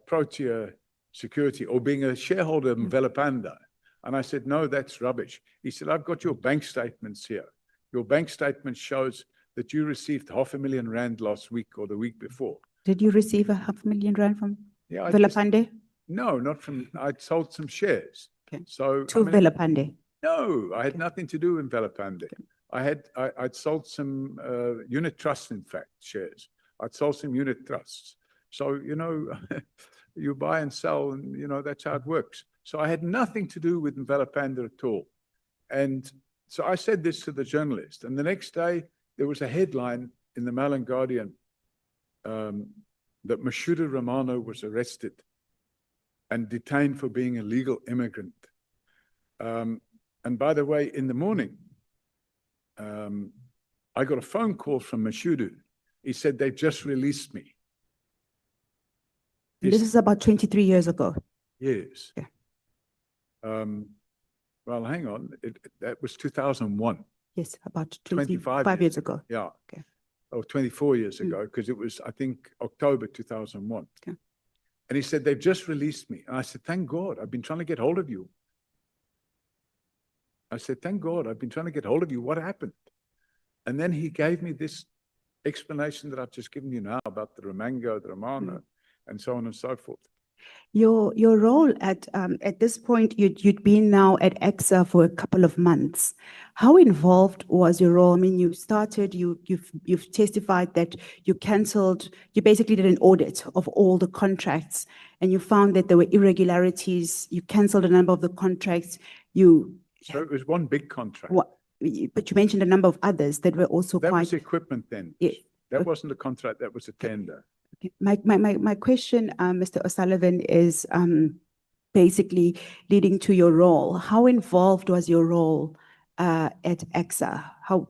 Protea Security or being a shareholder of Mvelapanda. And I said, no, that's rubbish. He said, I've got your bank statements here. Your bank statement shows that you received R500,000 last week or the week before. Did you receive R500,000 from Yeah, I just- Velapande? No, not from, I'd sold some shares. Okay. So, To Velapande? no, I had nothing to do with Mvelapande. I'd sold some unit trusts, in fact, shares. I'd sold some unit trusts. So, you know, you buy and sell and, you know, that's how it works. So I had nothing to do with Mvelapande at all. And so I said this to the journalist. And the next day, there was a headline in the Mail and Guardian that Mashuda Romano was arrested and detained for being a legal immigrant. And by the way, in the morning, I got a phone call from Mashudu. He said, they've just released me. This is about 23 years ago. Yes. Yeah. Well, hang on. That was 2001. Yes, about 25 25 years ago. Yeah. Okay. Or 24 years ago, because it was, I think, October 2001. Okay. And he said, they've just released me. And I said, thank God, I've been trying to get hold of you. I said, thank God, I've been trying to get hold of you. What happened? And then he gave me this explanation that I've just given you now about the Ramango, the Romano, and so on and so forth. Your role at this point, you'd been now at EXA for a couple of months. How involved was your role? I mean, you started, you've testified that you basically did an audit of all the contracts and you found that there were irregularities. You canceled a number of the contracts. So it was one big contract. But you mentioned a number of others that were also That quite. was equipment then. Yeah. That wasn't a contract, that was a tender. Okay. My question, Mr. O'Sullivan, is basically leading to your role. How involved was your role at EXA? How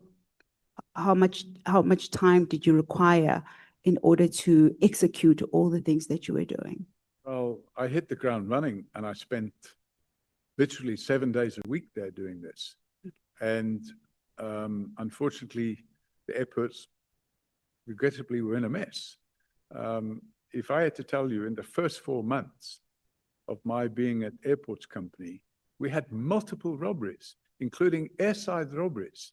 much time did you require in order to execute all the things that you were doing? Well, I hit the ground running and I spent literally 7 days a week there doing this. And unfortunately, the airports regrettably were in a mess. If I had to tell you, in the first 4 months of my being at Airports Company, we had multiple robberies, including airside robberies,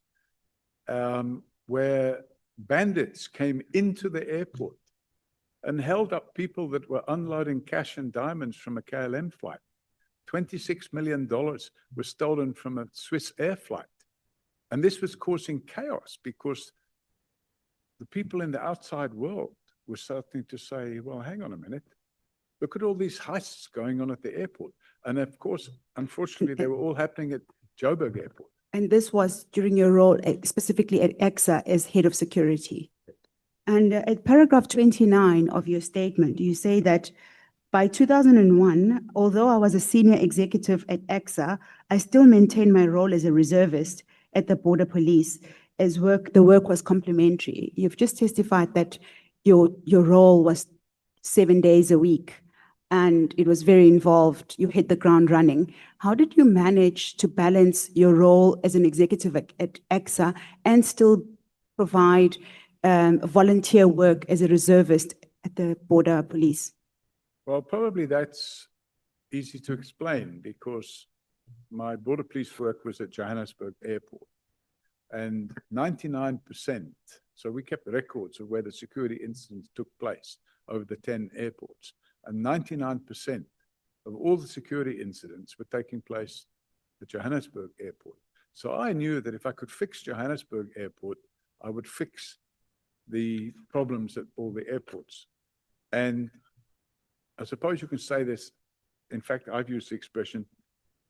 where bandits came into the airport and held up people that were unloading cash and diamonds from a KLM flight. $26 million was stolen from a Swiss air flight. And this was causing chaos because the people in the outside world were starting to say, well, hang on a minute. Look at all these heists going on at the airport. And of course, unfortunately, they were all happening at Joburg Airport. And this was during your role specifically at EXA as head of security. And at paragraph 29 of your statement, you say that by 2001, although I was a senior executive at EXA, I still maintained my role as a reservist at the Border Police as the work was complementary. You've just testified that your role was 7 days a week and it was very involved. You hit the ground running. How did you manage to balance your role as an executive at EXA and still provide volunteer work as a reservist at the Border Police? Well, probably that's easy to explain because my Border Police work was at Johannesburg Airport. And 99%, so we kept records of where the security incidents took place over the 10 airports. And 99% of all the security incidents were taking place at Johannesburg Airport. So I knew that if I could fix Johannesburg Airport, I would fix the problems at all the airports. And I suppose you can say this. In fact, I've used the expression,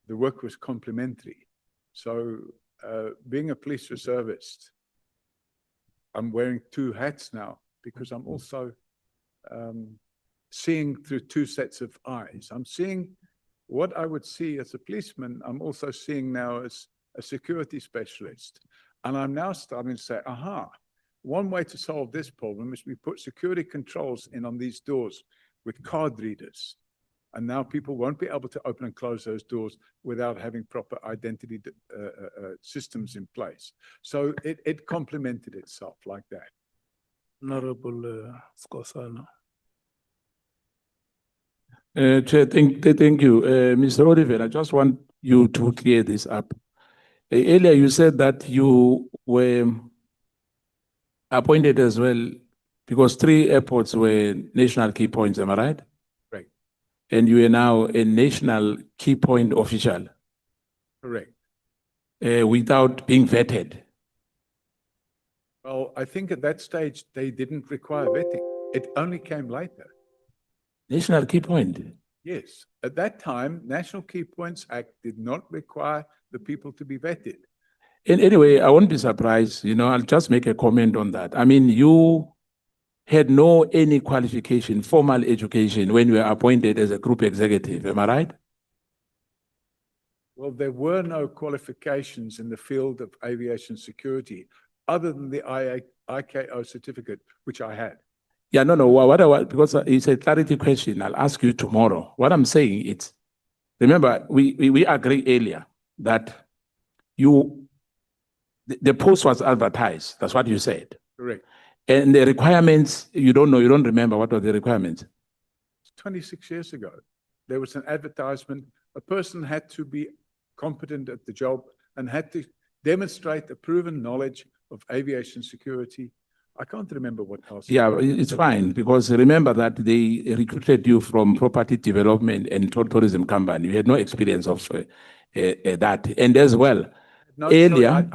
the work was complementary. So being a police reservist, I'm wearing two hats now because I'm also seeing through two sets of eyes. I'm seeing what I would see as a policeman. I'm also seeing now as a security specialist. And I'm now starting to say, aha, one way to solve this problem is we put security controls in on these doors with card readers. And now people won't be able to open and close those doors without having proper identity systems in place. So it complemented itself like that. Honorable Skosana. Chair, thank you. Mr. Oliver, I just want you to clear this up. Earlier, you said that you were appointed as well because 3 airports were national key points, am I right? Right. And you are now a national key point official. Correct. Without being vetted. Well, I think at that stage, they didn't require vetting. It only came later. National key point. Yes. At that time, National Key Points Act did not require the people to be vetted. And anyway, I won't be surprised, I'll just make a comment on that. I mean, you had no any qualification, formal education when you were appointed as a group executive, am I right? Well, there were no qualifications in the field of aviation security other than the ICAO certificate, which I had. Yeah, no, because it's a clarity question, I'll ask you tomorrow. What I'm saying is, remember, we agreed earlier that the post was advertised. That's what you said. Correct. And the requirements, you don't remember what were the requirements? 26 years ago, there was an advertisement. A person had to be competent at the job and had to demonstrate a proven knowledge of aviation security. I can't remember what else. Yeah, it's fine, because remember that they recruited you from property development and tourism company. You had no experience of that. And as well, No, earlier,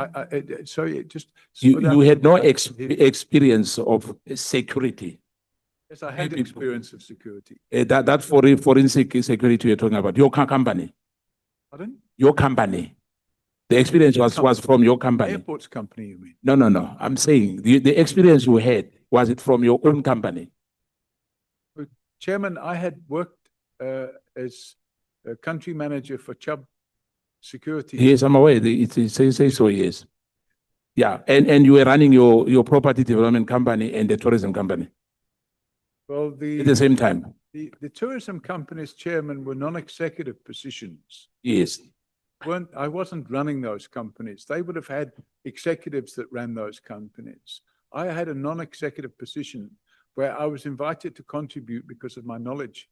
sorry, just. you had no experience of security. Yes, I had experience of security. That forensic security you're talking about, your company. Pardon? Your company. The experience was from your company. Airports company, you mean? No. I'm saying the experience you had, was it from your own company? Chairman, I had worked as a country manager for Chubb Security. Yes, I'm aware. It says so, yes. Yeah, and you were running your property development company and the tourism company. Well, at the same time. The tourism company's chairman were non-executive positions. Yes. I wasn't running those companies. They would have had executives that ran those companies. I had a non-executive position where I was invited to contribute because of my knowledge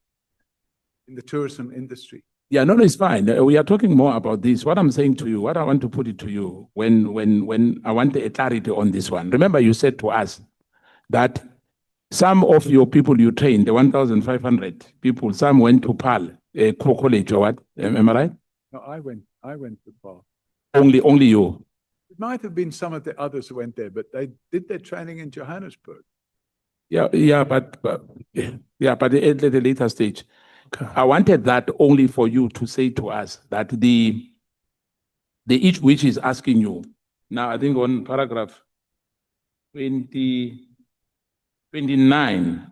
in the tourism industry. Yeah, no, it's fine. We are talking more about this. What I'm saying to you, what I want to put it to you, when I want a clarity on this one. Remember, you said to us that some of your people you trained, the 1,500 people, some went to PAL, college or what? Am I right? No, I went to PAL. Only you? It might have been some of the others who went there, but they did their training in Johannesburg. Yeah, but at the later stage. Okay. I wanted that only for you to say to us that the each which is asking you. Now, I think on paragraph 29,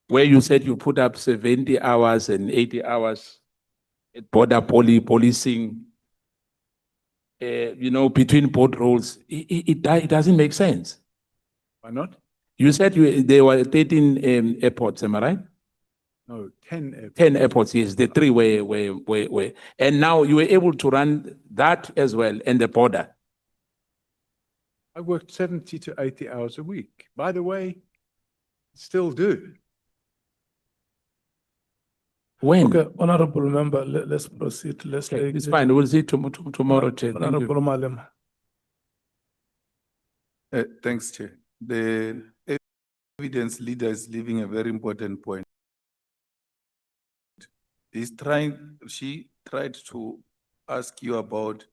where you said you put up 70 hours and 80 hours at border policing, between board roles, it doesn't make sense. Why not? You said there were 13 airports, am I right? No, 10 airports. 10 airports, yes, the 3 were. And now you were able to run that as well and the border. I worked 70 to 80 hours a week. By the way, still do. When? Okay, honorable member, let's proceed. It's fine. We'll see tomorrow, Chair. Honorable Malema. Thanks, Chair. The evidence leader is leaving a very important point. She tried to ask you about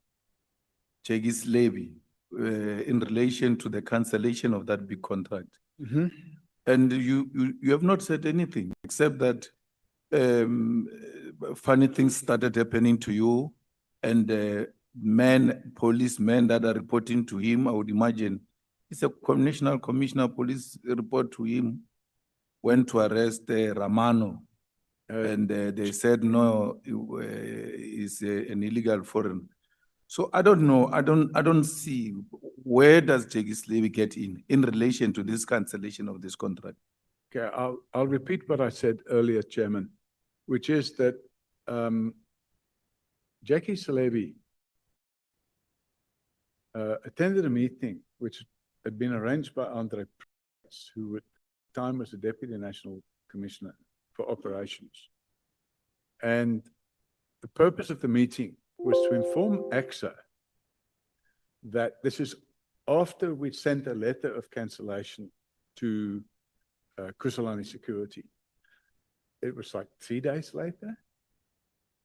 Jegis levy in relation to the cancellation of that big contract. And you have not said anything except that funny things started happening to you, and policemen that are reporting to him, I would imagine, it's a national commissioner of police report to him, went to arrest Ramano, and they said no, he's an illegal foreign. So I don't know. I don't see where does Jegis levy get in relation to this cancellation of this contract. Okay, I'll repeat what I said earlier, Chairman, which is that Jackie Salebi attended a meeting which had been arranged by Andre Prins, who at the time was the Deputy National Commissioner for Operations. And the purpose of the meeting was to inform AXA that this is after we sent a letter of cancellation to Kusalani Security. It was like 3 days later.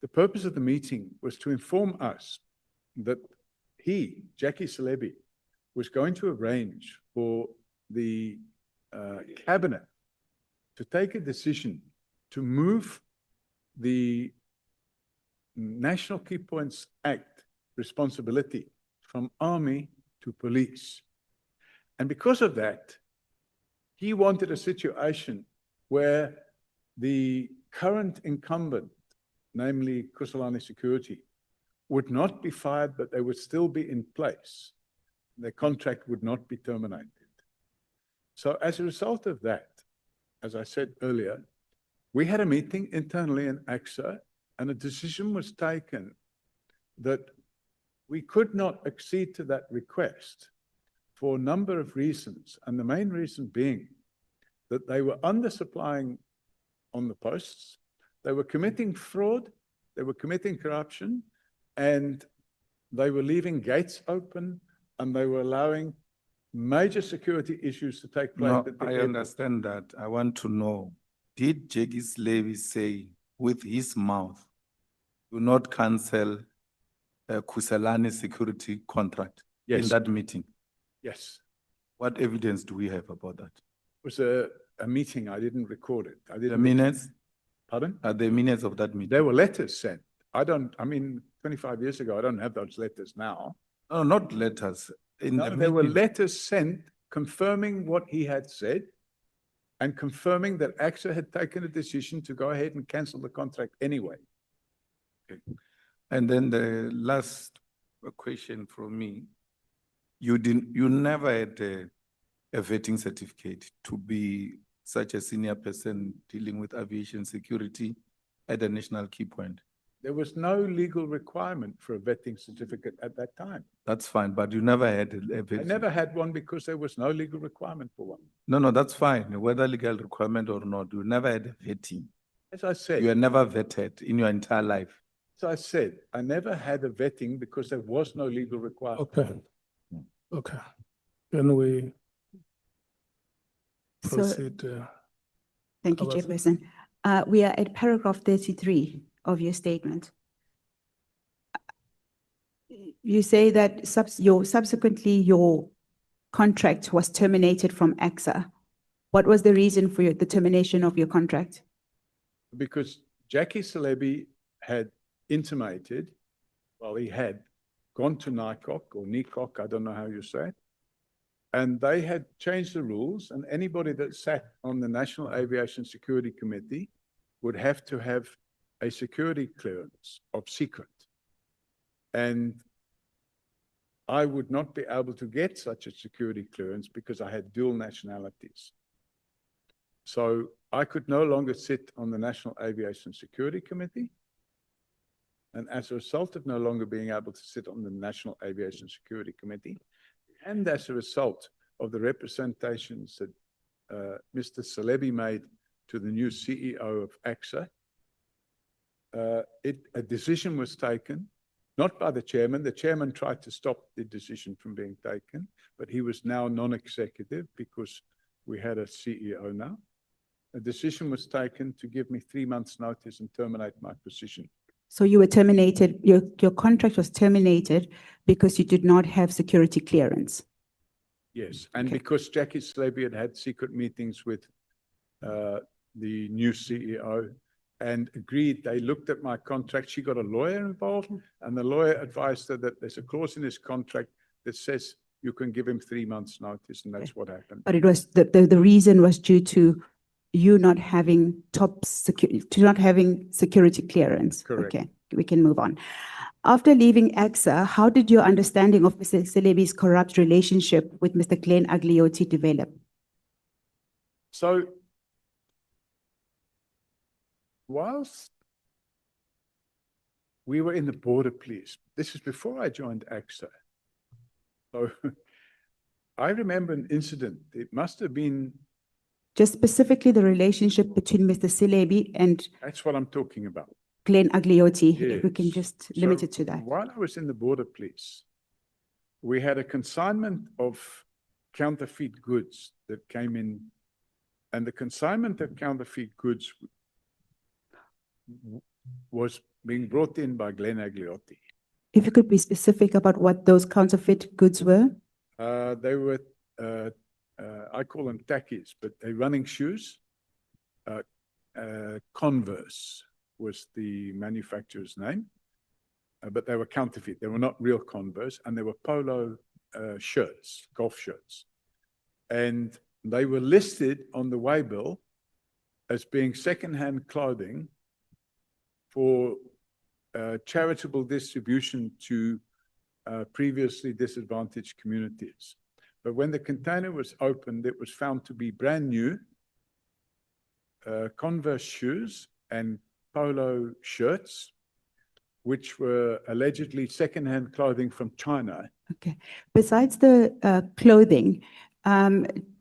The purpose of the meeting was to inform us that he, Jackie Salebi, was going to arrange for the cabinet to take a decision to move the National Key Points Act responsibility from army to police. And because of that, he wanted a situation where the current incumbent, namely Kusalani Security, would not be fired, but they would still be in place. Their contract would not be terminated. So as a result of that, as I said earlier, we had a meeting internally in AXA, and a decision was taken that we could not accede to that request for a number of reasons, and the main reason being that they were undersupplying on the posts, they were committing fraud, they were committing corruption, and they were leaving gates open, and they were allowing major security issues to take place. No, I understand that. I want to know, did Jegis Levy say with his mouth, do not cancel a Kusalani security contract in that meeting? Yes. What evidence do we have about that? It was a meeting. I didn't record it. I didn't. The minutes? Pardon? Are the minutes of that meeting? There were letters sent. I mean, 25 years ago, I don't have those letters now. No, not letters. There were letters sent confirming what he had said and confirming that AXA had taken a decision to go ahead and cancel the contract anyway. Okay. And then the last question from me, you never had a vetting certificate to be such a senior person dealing with aviation security at a national key point. There was no legal requirement for a vetting certificate at that time. That's fine, but you never had a vetting. I never had one because there was no legal requirement for one. No, that's fine. Whether legal requirement or not, you never had a vetting. As I said. You were never vetted in your entire life. As I said, I never had a vetting because there was no legal requirement. Okay. Okay. Can we proceed? Thank you, Kabasa. Chairperson. We are at paragraph 33 of your statement. You say that subsequently your contract was terminated from AXA. What was the reason for the termination of your contract? Because Jackie Salebi had intimated, well, he had gone to NICOC or NICOC, I don't know how you say it, and they had changed the rules, and anybody that sat on the National Aviation Security Committee would have to have a security clearance of secret. And I would not be able to get such a security clearance because I had dual nationalities. So I could no longer sit on the National Aviation Security Committee. And as a result of no longer being able to sit on the National Aviation Security Committee, and as a result of the representations that Mr. Salebi made to the new CEO of AXA, a decision was taken not by the chairman. The chairman tried to stop the decision from being taken, but he was now non-executive because we had a CEO now. A decision was taken to give me 3 months' notice and terminate my position. So you were terminated, your contract was terminated because you did not have security clearance. Yes, and Okay. because Jackie Slaby had secret meetings with the new CEO and agreed, they looked at my contract. She got a lawyer involved, and the lawyer advised her that there's a clause in his contract that says you can give him 3 months' notice, and that's what happened. But it was, the reason was due to you not having security clearance. Correct. Okay, we can move on. After leaving AXA, how did your understanding of Mr. Selebi's corrupt relationship with Mr. Glenn Agliotti develop? So, whilst we were in the border police, this is before I joined AXA. So, I remember an incident. It must have been, Just specifically the relationship between Mr. Selebi and that's what I'm talking about. Glenn Agliotti, if we can Yes. just limit So it to that. while I was in the border police, we had a consignment of counterfeit goods that came in, and the consignment of counterfeit goods was being brought in by Glenn Agliotti. If you could be specific about what those counterfeit goods were? They were, I call them tackies, but they're running shoes. Converse was the manufacturer's name, but they were counterfeit. They were not real Converse, and they were polo shirts, golf shirts. And they were listed on the waybill as being secondhand clothing for charitable distribution to previously disadvantaged communities. But when the container was opened, it was found to be brand new Converse shoes and polo shirts, which were allegedly secondhand clothing from China. Okay. Besides the clothing,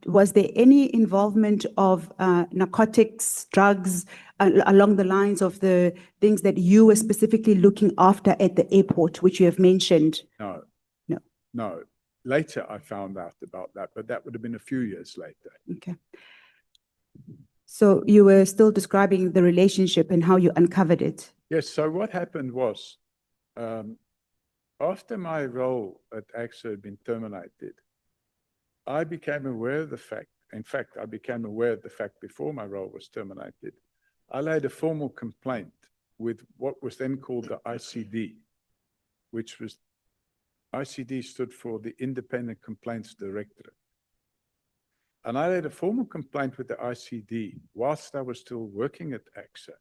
was there any involvement of narcotics, drugs, along the lines of the things that you were specifically looking after at the airport, which you have mentioned? No. No. No. Later, I found out about that, but that would have been a few years later. Okay. So you were still describing the relationship and how you uncovered it. Yes, so what happened was, after my role at AXA had been terminated, I became aware of the fact, in fact, I became aware of the fact before my role was terminated. I laid a formal complaint with what was then called the ICD, which was, ICD stood for the Independent Complaints Directorate. And I laid a formal complaint with the ICD whilst I was still working at AXA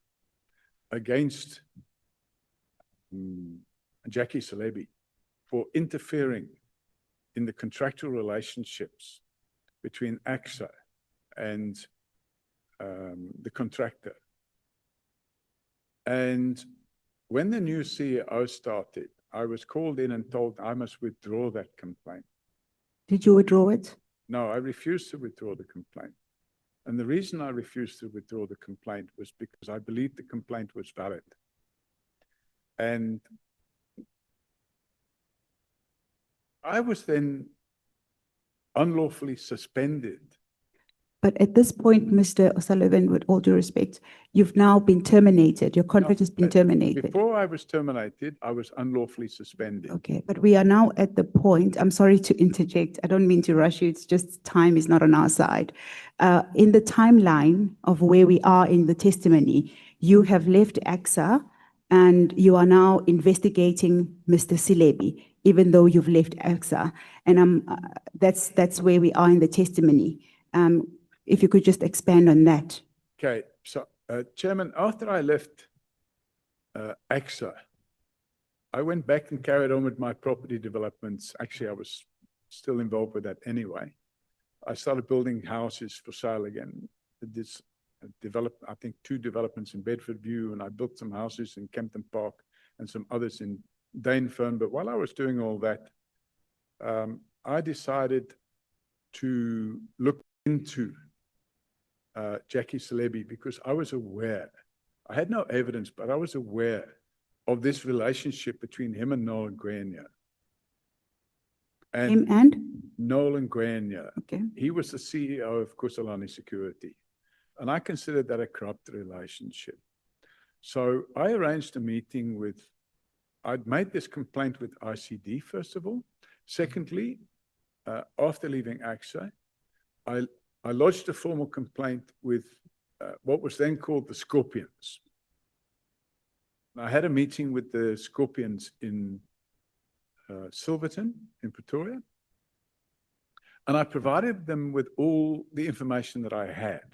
against Jackie Selebi for interfering in the contractual relationships between AXA and the contractor. And when the new CEO started, I was called in and told I must withdraw that complaint. Did you withdraw it? No, I refused to withdraw the complaint. And the reason I refused to withdraw the complaint was because I believed the complaint was valid. And I was then unlawfully suspended. But at this point, Mr. O'Sullivan, with all due respect, you've now been terminated. Your contract has been terminated. Before I was terminated, I was unlawfully suspended. Okay, but we are now at the point, I'm sorry to interject, I don't mean to rush you, it's just time is not on our side. In the timeline of where we are in the testimony, you have left AXA and you are now investigating Mr. Selebi, even though you've left AXA. And that's where we are in the testimony. If you could just expand on that. Okay, so Chairman, after I left AXA, I went back and carried on with my property developments. Actually, I was still involved with that anyway. I started building houses for sale again. This developed, I think, 2 developments in Bedford View, and I built some houses in Kempton Park and some others in Dainfern. But while I was doing all that, I decided to look into Jackie Selebi because I was aware, I had no evidence, but I was aware of this relationship between him and Noel Grenier. Him And and, Noel Grenier, okay, he was the CEO of Kusalani Security. And I considered that a corrupt relationship. So I arranged a meeting with, I'd made this complaint with ICD, first of all. Secondly, after leaving AXA, I lodged a formal complaint with what was then called the Scorpions. I had a meeting with the Scorpions in Silverton, in Pretoria, and I provided them with all the information that I had.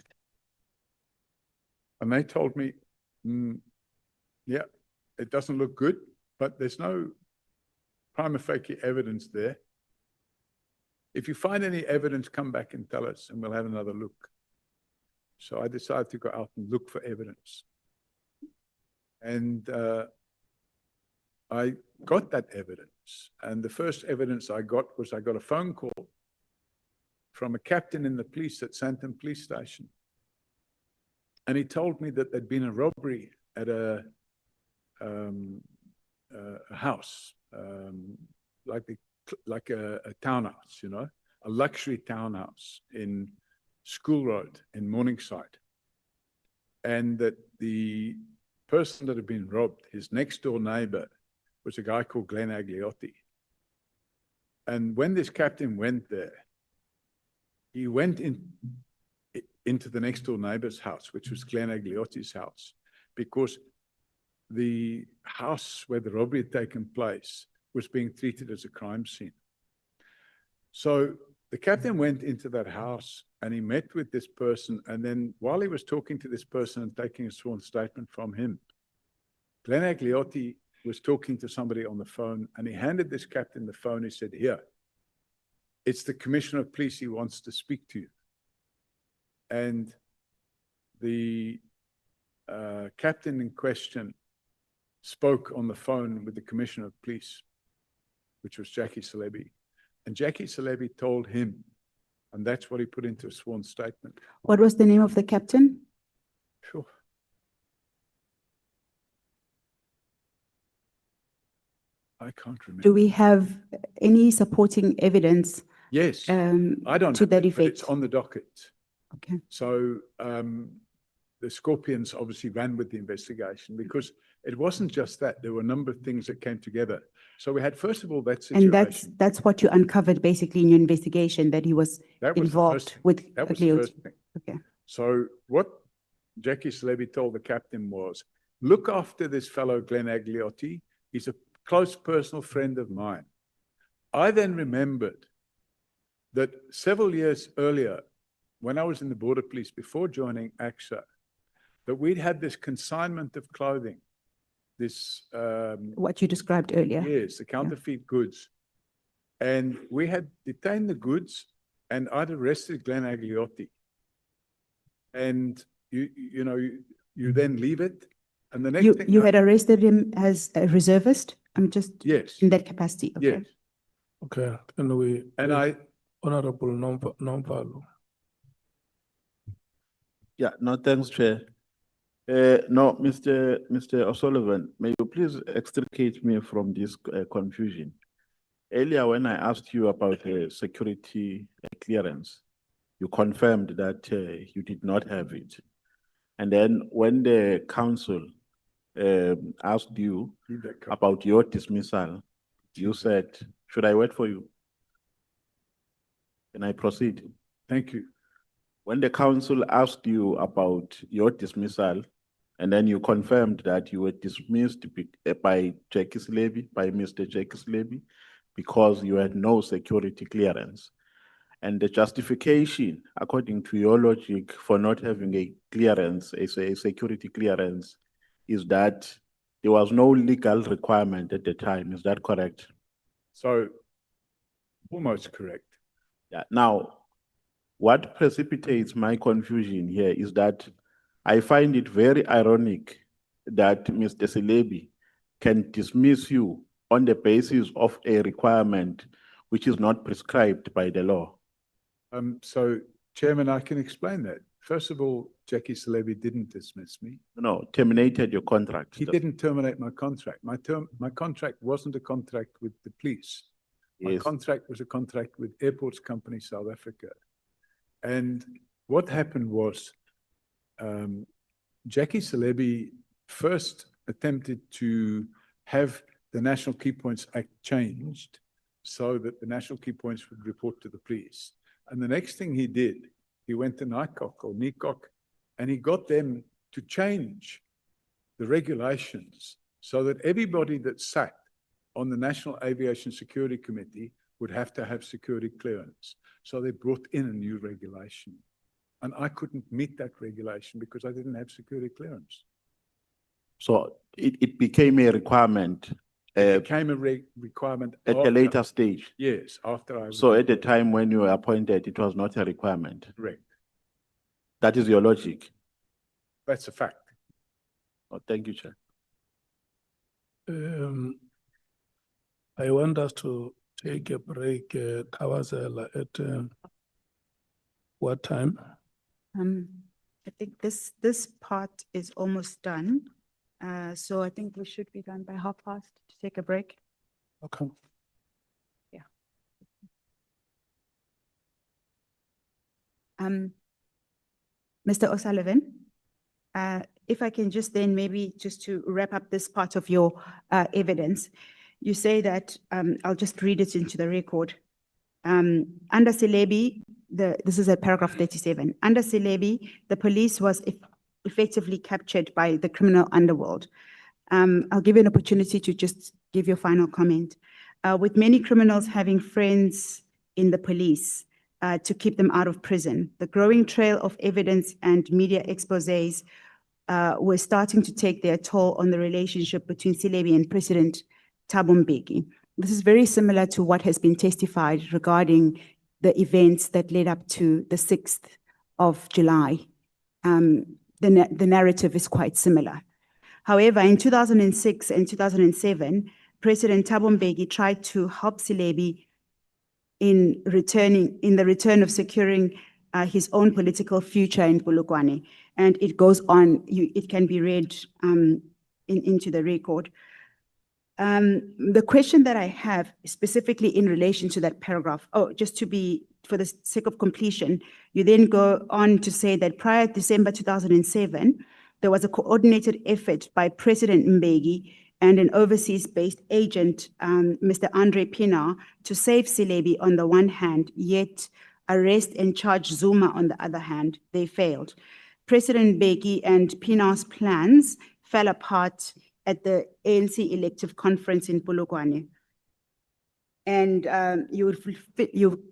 And they told me, yeah, it doesn't look good, but there's no prima facie evidence there. If you find any evidence, come back and tell us, and we'll have another look. So I decided to go out and look for evidence. And I got that evidence. And the first evidence I got was I got a phone call from a captain in the police at Sandton Police Station. And he told me that there'd been a robbery at a house, like a townhouse, you know, a luxury townhouse in School Road in Morningside. And that the person that had been robbed, his next door neighbor, was a guy called Glenn Agliotti. And when this captain went there, he went into the next door neighbor's house, which was Glenn Agliotti's house, because the house where the robbery had taken place was being treated as a crime scene. So the captain went into that house and he met with this person. And then while he was talking to this person and taking a sworn statement from him, Glenn Agliotti was talking to somebody on the phone, and he handed this captain the phone. He said, "Here, it's the Commissioner of Police. He wants to speak to you." And the captain in question spoke on the phone with the Commissioner of Police, which was Jackie Celebi. And Jackie Celebi told him, and that's what he put into a sworn statement. what was the name of the captain? Sure. I can't remember. Do we have any supporting evidence Yes, I don't to have that it, but it's effect? on the docket. Okay. So the Scorpions obviously ran with the investigation because it wasn't just that. There were a number of things that came together. So we had, first of all, that situation. And that's what you uncovered basically in your investigation, that he was That was the involved first- with That was the Agliotti. first thing. Okay. So what Jackie Celebi told the captain was, look after this fellow Glenn Agliotti. He's a close personal friend of mine. I then remembered that several years earlier, when I was in the border police before joining AXA, that we'd had this consignment of clothing, this, What you described earlier. yes, the counterfeit goods. And we had detained the goods, and I'd arrested Glenn Agliotti. And you then leave it, and the next thing. You had arrested him as a reservist? I'm just Yes, in that capacity, okay? yes. Okay, and we. And Honorable Nompalo. Yeah, no, thanks, Chair. No, Mr. O'Sullivan, may you please extricate me from this confusion? Earlier, when I asked you about security clearance, you confirmed that you did not have it. And then when the council asked you leave that copy. about your dismissal, you said, should I wait for you? Can I proceed? Thank you. When the council asked you about your dismissal, and then you confirmed that you were dismissed by Mr. Jackie Celebi, because you had no security clearance. And the justification, according to your logic, for not having a clearance, a security clearance, is that there was no legal requirement at the time. Is that correct? So, almost correct. Yeah. Now, what precipitates my confusion here is that I find it very ironic that Mr. Celebi can dismiss you on the basis of a requirement which is not prescribed by the law. So, Chairman, I can explain that. First of all, Jackie Salebi didn't dismiss me. No, terminated your contract. He didn't terminate my contract. My contract wasn't a contract with the police. My Yes. contract was a contract with Airports Company South Africa. And what happened was, Jackie Salebi first attempted to have the National Key Points Act changed so that the National Key Points would report to the police. And the next thing he did, he went to NICOC, and he got them to change the regulations so that everybody that sat on the National Aviation Security Committee would have to have security clearance. So they brought in a new regulation. And I couldn't meet that regulation because I didn't have security clearance. So it became a requirement It became a requirement at a after- later stage. Yes, after I. So at the time when you were appointed, it was not a requirement. Correct. That is your logic. That's a fact. Oh, thank you, Chair. I want us to take a break, Kawazela, at what time? I think this part is almost done. So I think we should be done by past to take a break. Okay. Mr. O'Sullivan, if I can just then maybe just to wrap up this part of your evidence, you say that, I'll just read it into the record. Under Salebi, this is at paragraph 37. Under Salebi, the police was effectively captured by the criminal underworld. I'll give you an opportunity to just give your final comment. With many criminals having friends in the police to keep them out of prison, the growing trail of evidence and media exposés were starting to take their toll on the relationship between Salebi and President Thabo Mbeki. This is very similar to what has been testified regarding the events that led up to the 6th of July. The narrative is quite similar. However, in 2006 and 2007, President Thabo Mbeki tried to help Salebi in the return of securing his own political future in Polokwane. And it goes on, it can be read into the record. The question that I have specifically in relation to that paragraph, just to be, for the sake of completion, you then go on to say that prior to December 2007, there was a coordinated effort by President Mbeki and an overseas-based agent, Mr. Andre Pienaar, to save Salebi on the one hand, yet arrest and charge Zuma on the other hand. They failed. President Mbeki and Pienaar's plans fell apart at the ANC elective conference in Polokwane. And you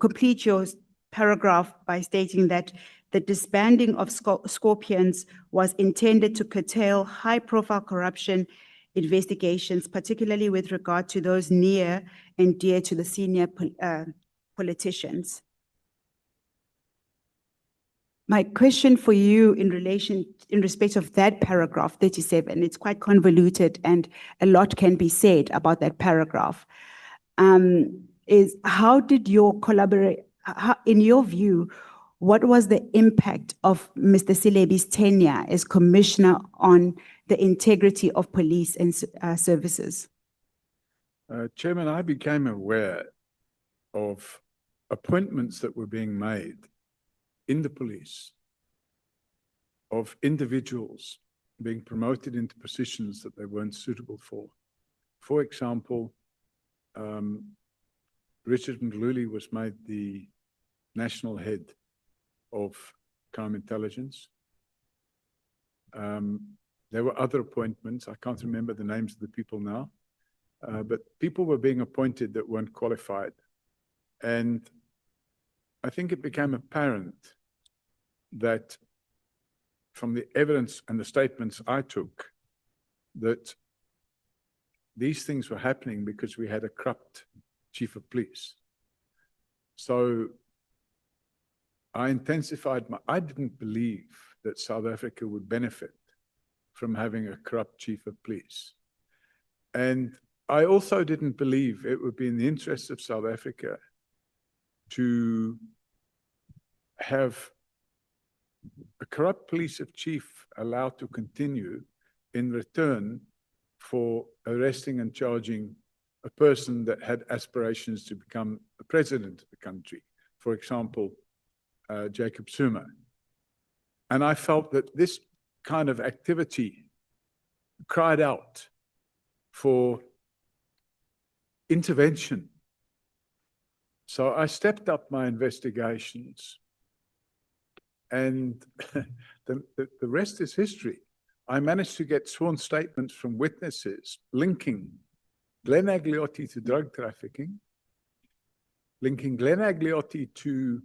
complete your paragraph by stating that the disbanding of Scorpions was intended to curtail high-profile corruption investigations, particularly with regard to those near and dear to the senior politicians. My question for you in respect of that paragraph 37, it's quite convoluted and a lot can be said about that paragraph, is how did your in your view, what was the impact of Mr. Salebi's tenure as commissioner on the integrity of police and services? Chairman, I became aware of appointments that were being made in the police of individuals being promoted into positions that they weren't suitable for. For example, Richard Ndluli was made the national head of crime intelligence. There were other appointments. I can't remember the names of the people now, but people were being appointed that weren't qualified. And I think it became apparent that from the evidence and the statements I took, that these things were happening because we had a corrupt chief of police. So I intensified I didn't believe that South Africa would benefit from having a corrupt chief of police. And I also didn't believe it would be in the interests of South Africa to have a corrupt police chief allowed to continue in return for arresting and charging a person that had aspirations to become the president of the country, for example, Jacob Zuma. And I felt that this kind of activity cried out for intervention. So I stepped up my investigations, and the rest is history. I managed to get sworn statements from witnesses linking Glenn Agliotti to drug trafficking, linking Glenn Agliotti to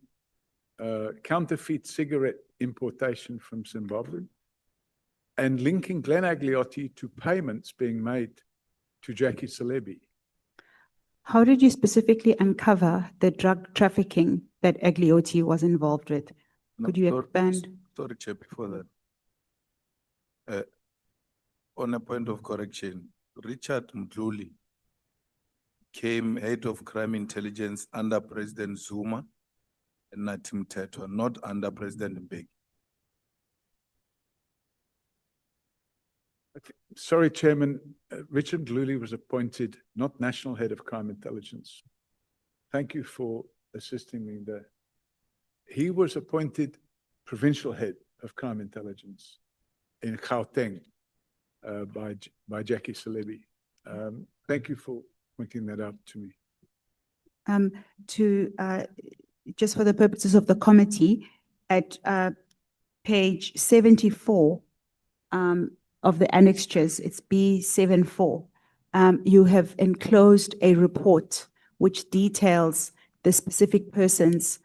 counterfeit cigarette importation from Zimbabwe, and linking Glenn Agliotti to payments being made to Jackie Selebi. How did you specifically uncover the drug trafficking that Agliotti was involved with? Could you expand? Sorry, Chair, before that. On a point of correction, Richard Mdluli came head of crime intelligence under President Zuma and Natim Teto, not under President Mbeki. Okay. Sorry, Chairman, Richard Mdluli was appointed not National Head of Crime Intelligence. Thank you for assisting me there. He was appointed Provincial Head of Crime Intelligence in Gauteng by Jackie Selebi. Thank you for pointing that out to me. Just for the purposes of the committee, at page 74 of the annexures, it's B74, you have enclosed a report which details the specific persons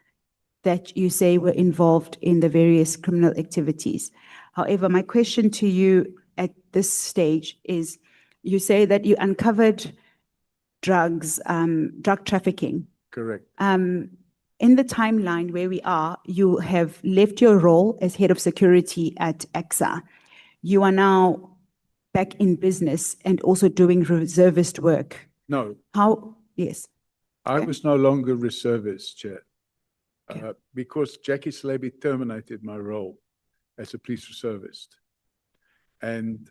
that you say were involved in the various criminal activities. However, my question to you at this stage is, you say that you uncovered drug trafficking. Correct. In the timeline where we are, you have left your role as head of security at AXA. You are now back in business and also doing reservist work. No. How? Yes. I was no longer reservist, Chair, Okay. because Jackie Selebi terminated my role as a police reservist. And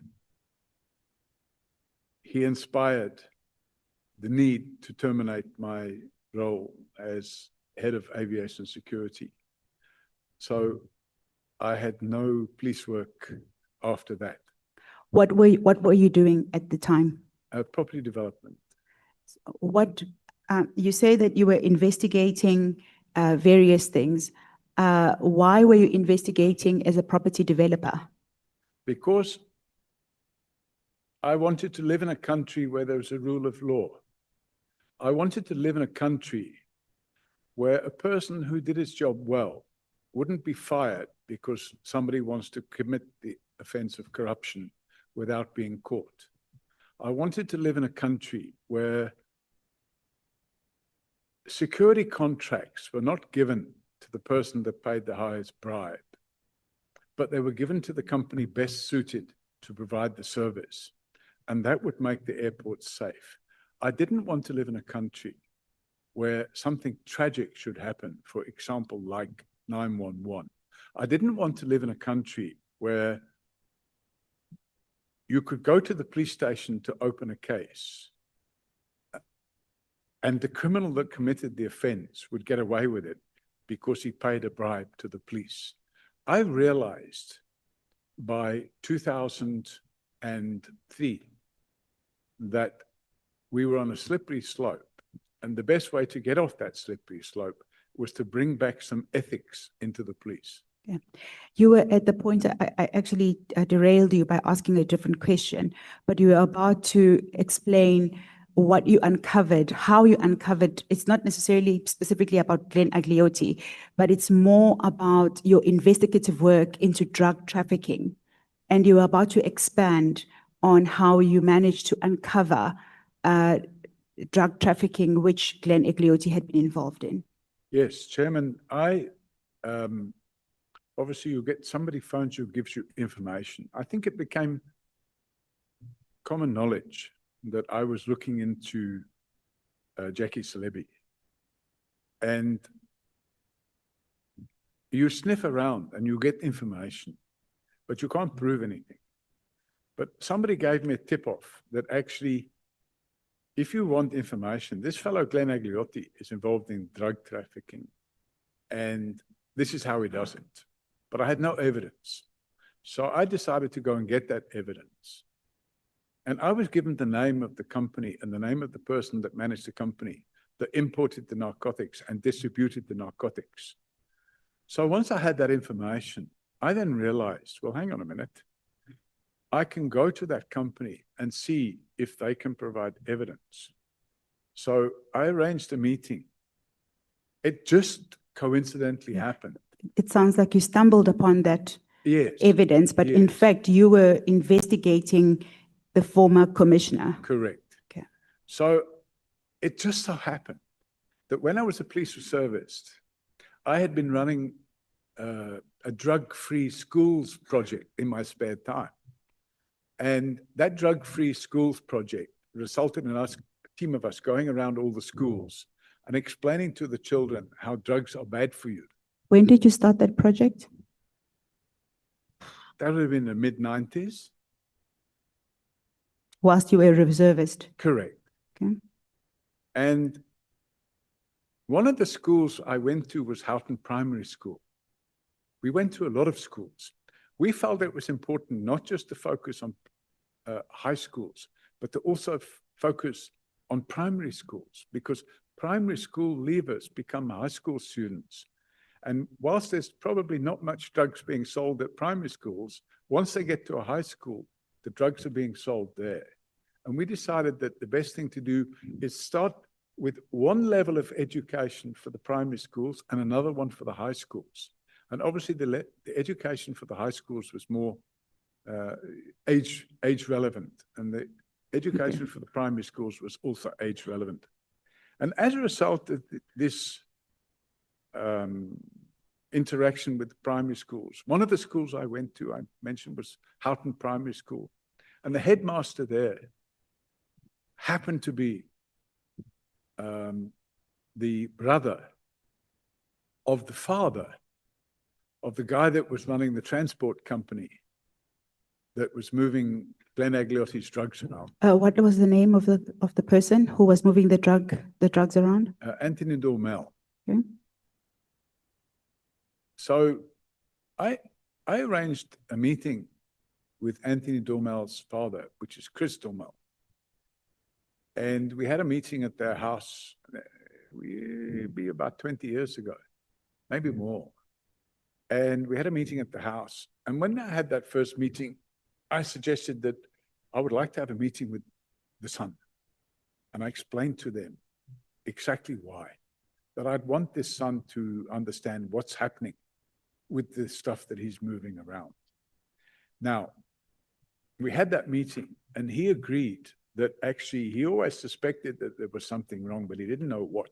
he inspired the need to terminate my role as head of aviation security. So I had no police work after that. What were you doing at the time? Property development. You say that you were investigating various things. Why were you investigating as a property developer? Because I wanted to live in a country where there was a rule of law. I wanted to live in a country where a person who did his job well wouldn't be fired because somebody wants to commit the offense of corruption without being caught. I wanted to live in a country where security contracts were not given to the person that paid the highest bribe, but they were given to the company best suited to provide the service. And that would make the airport safe. I didn't want to live in a country where something tragic should happen, for example, like 911. I didn't want to live in a country where you could go to the police station to open a case and the criminal that committed the offense would get away with it because he paid a bribe to the police. I realized by 2003 that we were on a slippery slope, and the best way to get off that slippery slope was to bring back some ethics into the police. Yeah. You were at the point, I actually derailed you by asking a different question, but you were about to explain what you uncovered, how you uncovered. It's not necessarily specifically about Glenn Agliotti, but it's more about your investigative work into drug trafficking. And you were about to expand on how you managed to uncover drug trafficking, which Glenn Agliotti had been involved in. Yes, Chairman, obviously you get somebody phones you, gives you information. I think it became common knowledge that I was looking into Jackie Selebi. And you sniff around and you get information, but you can't prove anything. But somebody gave me a tip-off that actually, if you want information, this fellow Glenn Agliotti is involved in drug trafficking, and this is how he does it. But I had no evidence. So I decided to go and get that evidence. And I was given the name of the company and the name of the person that managed the company that imported the narcotics and distributed the narcotics. So once I had that information, I then realized, well, hang on a minute. I can go to that company and see if they can provide evidence. So I arranged a meeting. It just coincidentally happened. It sounds like you stumbled upon that Yes. evidence, but in Yes. fact, you were investigating the former commissioner. Correct. Okay. So it just so happened that when I was a police reservist, I had been running a drug-free schools project in my spare time. And that drug-free schools project resulted in us, a team of us, going around all the schools and explaining to the children how drugs are bad for you. When did you start that project? That would have been the mid-90s. Whilst you were a reservist? Correct. Okay. And one of the schools I went to was Houghton Primary School. We went to a lot of schools. We felt it was important not just to focus on high schools, but to also focus on primary schools, because primary school leavers become high school students. And whilst there's probably not much drugs being sold at primary schools, once they get to a high school, the drugs are being sold there. And we decided that the best thing to do is start with one level of education for the primary schools and another one for the high schools. And obviously the education for the high schools was more age relevant, and the education for the primary schools was also age relevant. And as a result of this interaction with the primary schools, one of the schools I went to, I mentioned, was Houghton Primary School. And the headmaster there happened to be the brother of the father of the guy that was running the transport company that was moving Glenn Agliotti's drugs around. What was the name of the person who was moving the drugs around? Anthony Dormel. Okay. So I arranged a meeting with Anthony Dormel's father, which is Chris Dormel. And we had a meeting at their house, be about 20 years ago, maybe more. And we had a meeting at the house. And when I had that first meeting, I suggested that I would like to have a meeting with the son. And I explained to them exactly why. That I'd want this son to understand what's happening with the stuff that he's moving around. Now, we had that meeting and he agreed that actually he always suspected that there was something wrong, but he didn't know what.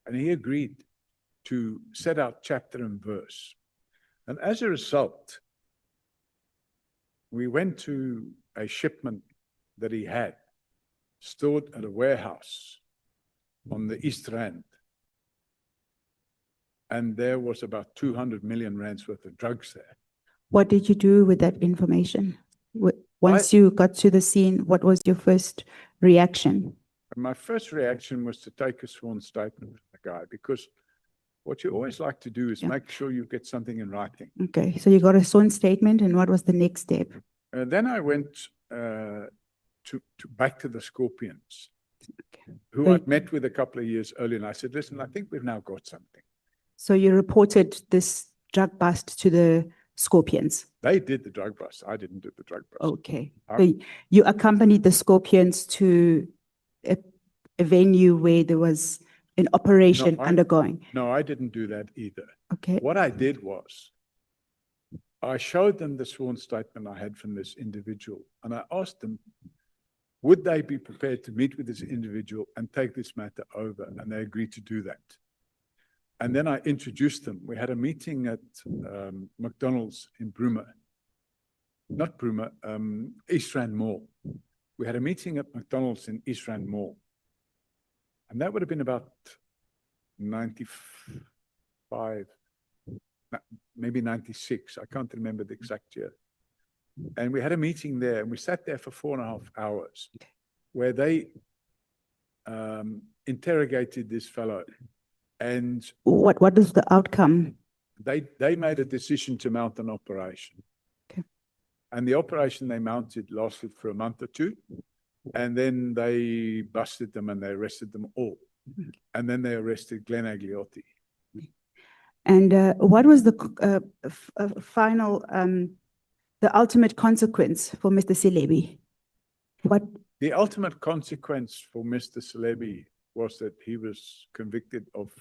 And he agreed to set out chapter and verse. And as a result, we went to a shipment that he had stored at a warehouse on the East Rand. And there was about 200 million rands worth of drugs there. What did you do with that information? Once you got to the scene, what was your first reaction? My first reaction was to take a sworn statement from the guy, because what you always like to do is make sure you get something in writing. Okay, so you got a sworn statement, and what was the next step? Then I went back to the Scorpions, who I'd met with a couple of years earlier, and I said, listen, I think we've now got something. So you reported this drug bust to the Scorpions? They did the drug bust. I didn't do the drug bust. Okay. So you accompanied the Scorpions to a venue where there was an operation undergoing? No, I didn't do that either. Okay. What I did was, I showed them the sworn statement I had from this individual, and I asked them, would they be prepared to meet with this individual and take this matter over? And they agreed to do that. And then I introduced them. We had a meeting at McDonald's in Bruma. Not Bruma, East Rand Mall. We had a meeting at McDonald's in East Rand Mall. And that would have been about 95. maybe 96. I can't remember the exact year. And we had a meeting there, and we sat there for 4.5 hours, where they interrogated this fellow, and What was the outcome? they made a decision to mount an operation. Okay. And the operation they mounted lasted for a month or two, and then they busted them and they arrested them all. And then they arrested Glenn Agliotti. And what was the final, the ultimate consequence for Mr. Silebi? What, The ultimate consequence for Mr. Silebi was that he was convicted of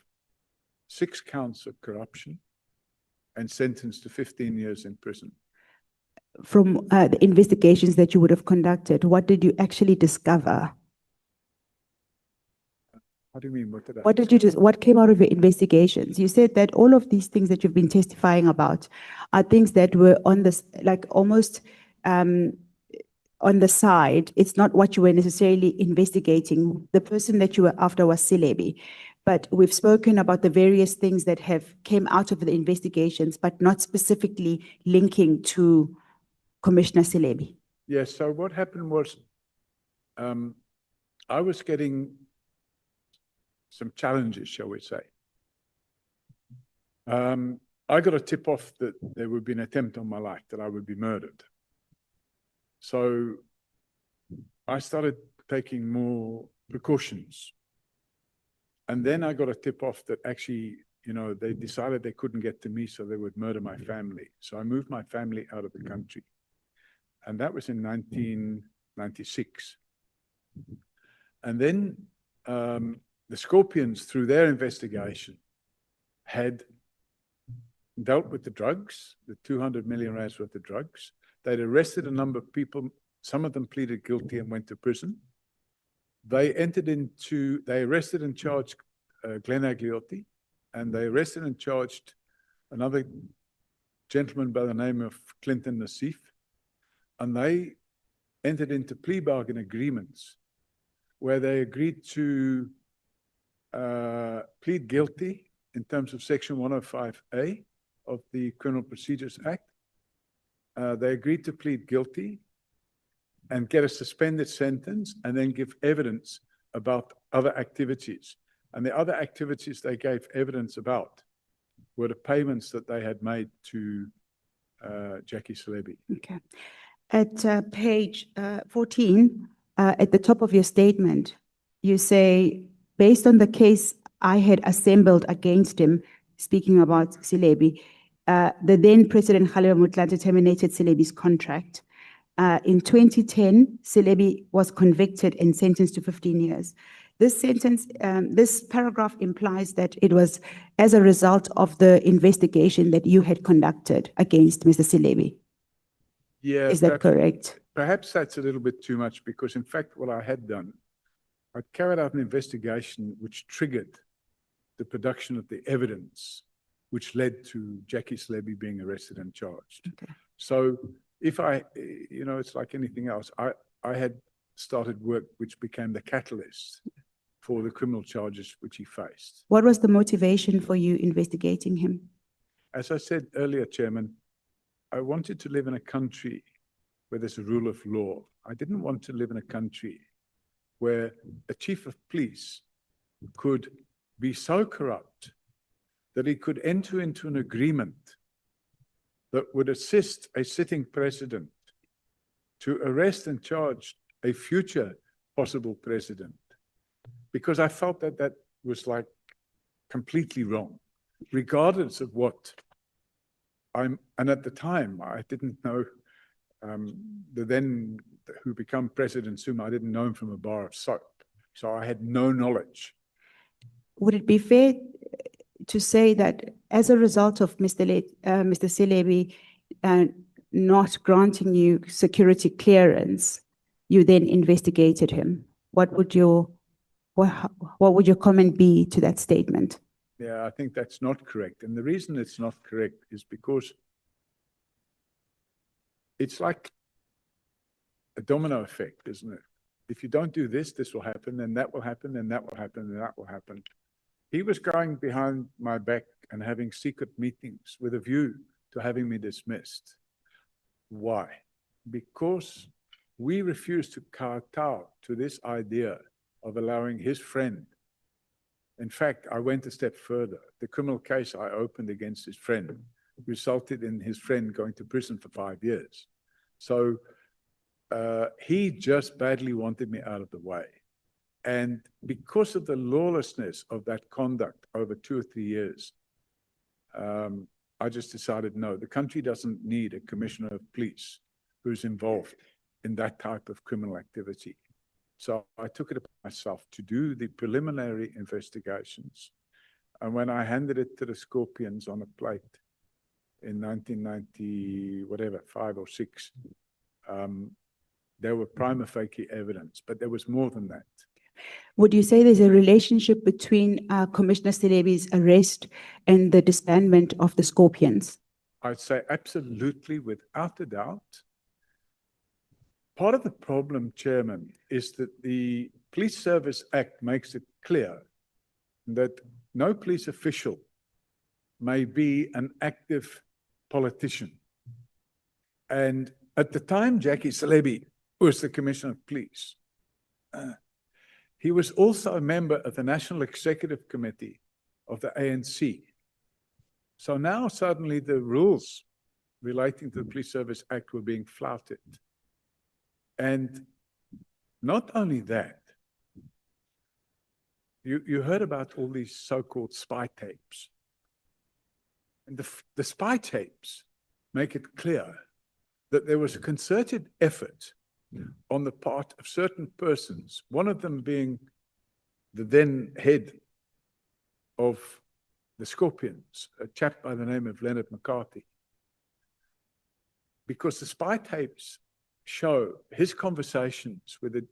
6 counts of corruption and sentenced to 15 years in prison. from the investigations that you would have conducted, what did you actually discover? How do you mean? What did I? What did you just, what came out of your investigations? You said that all of these things that you've been testifying about are things that were on this, like almost on the side. It's not what you were necessarily investigating. The person that you were after was Silebi. But we've spoken about the various things that have came out of the investigations, but not specifically linking to Commissioner Silebi. Yes, so what happened was I was getting some challenges, shall we say. I got a tip off that there would be an attempt on my life, that I would be murdered. So I started taking more precautions. And then I got a tip off that actually, you know, they decided they couldn't get to me, so they would murder my family. So I moved my family out of the country. And that was in 1996. And then the Scorpions, through their investigation, had dealt with the drugs, the 200 million rands worth of drugs. They'd arrested a number of people. Some of them pleaded guilty and went to prison. They arrested and charged Glenn Agliotti, and they arrested and charged another gentleman by the name of Clinton Nassif. And they entered into plea bargain agreements where they agreed to plead guilty in terms of Section 105A of the Criminal Procedures Act. They agreed to plead guilty and get a suspended sentence and then give evidence about other activities. And the other activities they gave evidence about were the payments that they had made to Jackie Silebi. Okay. At page 14, at the top of your statement, you say, based on the case I had assembled against him, speaking about Silebi, the then President Kgalema Motlanthe terminated Silebi's contract. In 2010, Silebi was convicted and sentenced to 15 years. This sentence, this paragraph implies that it was as a result of the investigation that you had conducted against Mr. Silebi. Yeah, Is that correct? Perhaps that's a little bit too much, because in fact, what I had done, I carried out an investigation which triggered the production of the evidence, which led to Jackie Silebi being arrested and charged. Okay. So if you know, it's like anything else. I had started work which became the catalyst for the criminal charges which he faced. What was the motivation for you investigating him? As I said earlier, Chairman, I wanted to live in a country where there's a rule of law. I didn't want to live in a country where a chief of police could be so corrupt that he could enter into an agreement that would assist a sitting president to arrest and charge a future possible president. Because I felt that that was like completely wrong, regardless of what and at the time, I didn't know the then who became President Zuma, I didn't know him from a bar of soap. So I had no knowledge. Would it be fair to say that as a result of Mr. Silebi not granting you security clearance, you then investigated him? What would your comment be to that statement? Yeah, I think that's not correct. And the reason it's not correct is because it's like a domino effect, isn't it? If you don't do this, this will happen, then that will happen, then that will happen, then that will happen. He was going behind my back and having secret meetings with a view to having me dismissed. Why? Because we refused to kowtow to this idea of allowing his friend. In fact, I went a step further. The criminal case I opened against his friend resulted in his friend going to prison for 5 years. So he just badly wanted me out of the way. And because of the lawlessness of that conduct over 2 or 3 years, I just decided, no, the country doesn't need a commissioner of police who's involved in that type of criminal activity. So I took it upon myself to do the preliminary investigations. And when I handed it to the Scorpions on a plate in 1990, whatever, 5 or 6, there were prima facie evidence, but there was more than that. Would you say there's a relationship between Commissioner Selebi's arrest and the disbandment of the Scorpions? I'd say absolutely, without a doubt. Part of the problem, Chairman, is that the Police Service Act makes it clear that no police official may be an active politician. And at the time Jackie Selebi was the Commissioner of Police, he was also a member of the National Executive Committee of the ANC. So now suddenly the rules relating to the Police Service Act were being flouted. And not only that, you heard about all these so-called spy tapes. And the spy tapes make it clear that there was a concerted effort on the part of certain persons, one of them being the then head of the Scorpions, a chap by the name of Leonard McCarthy. Because the spy tapes show his conversations with the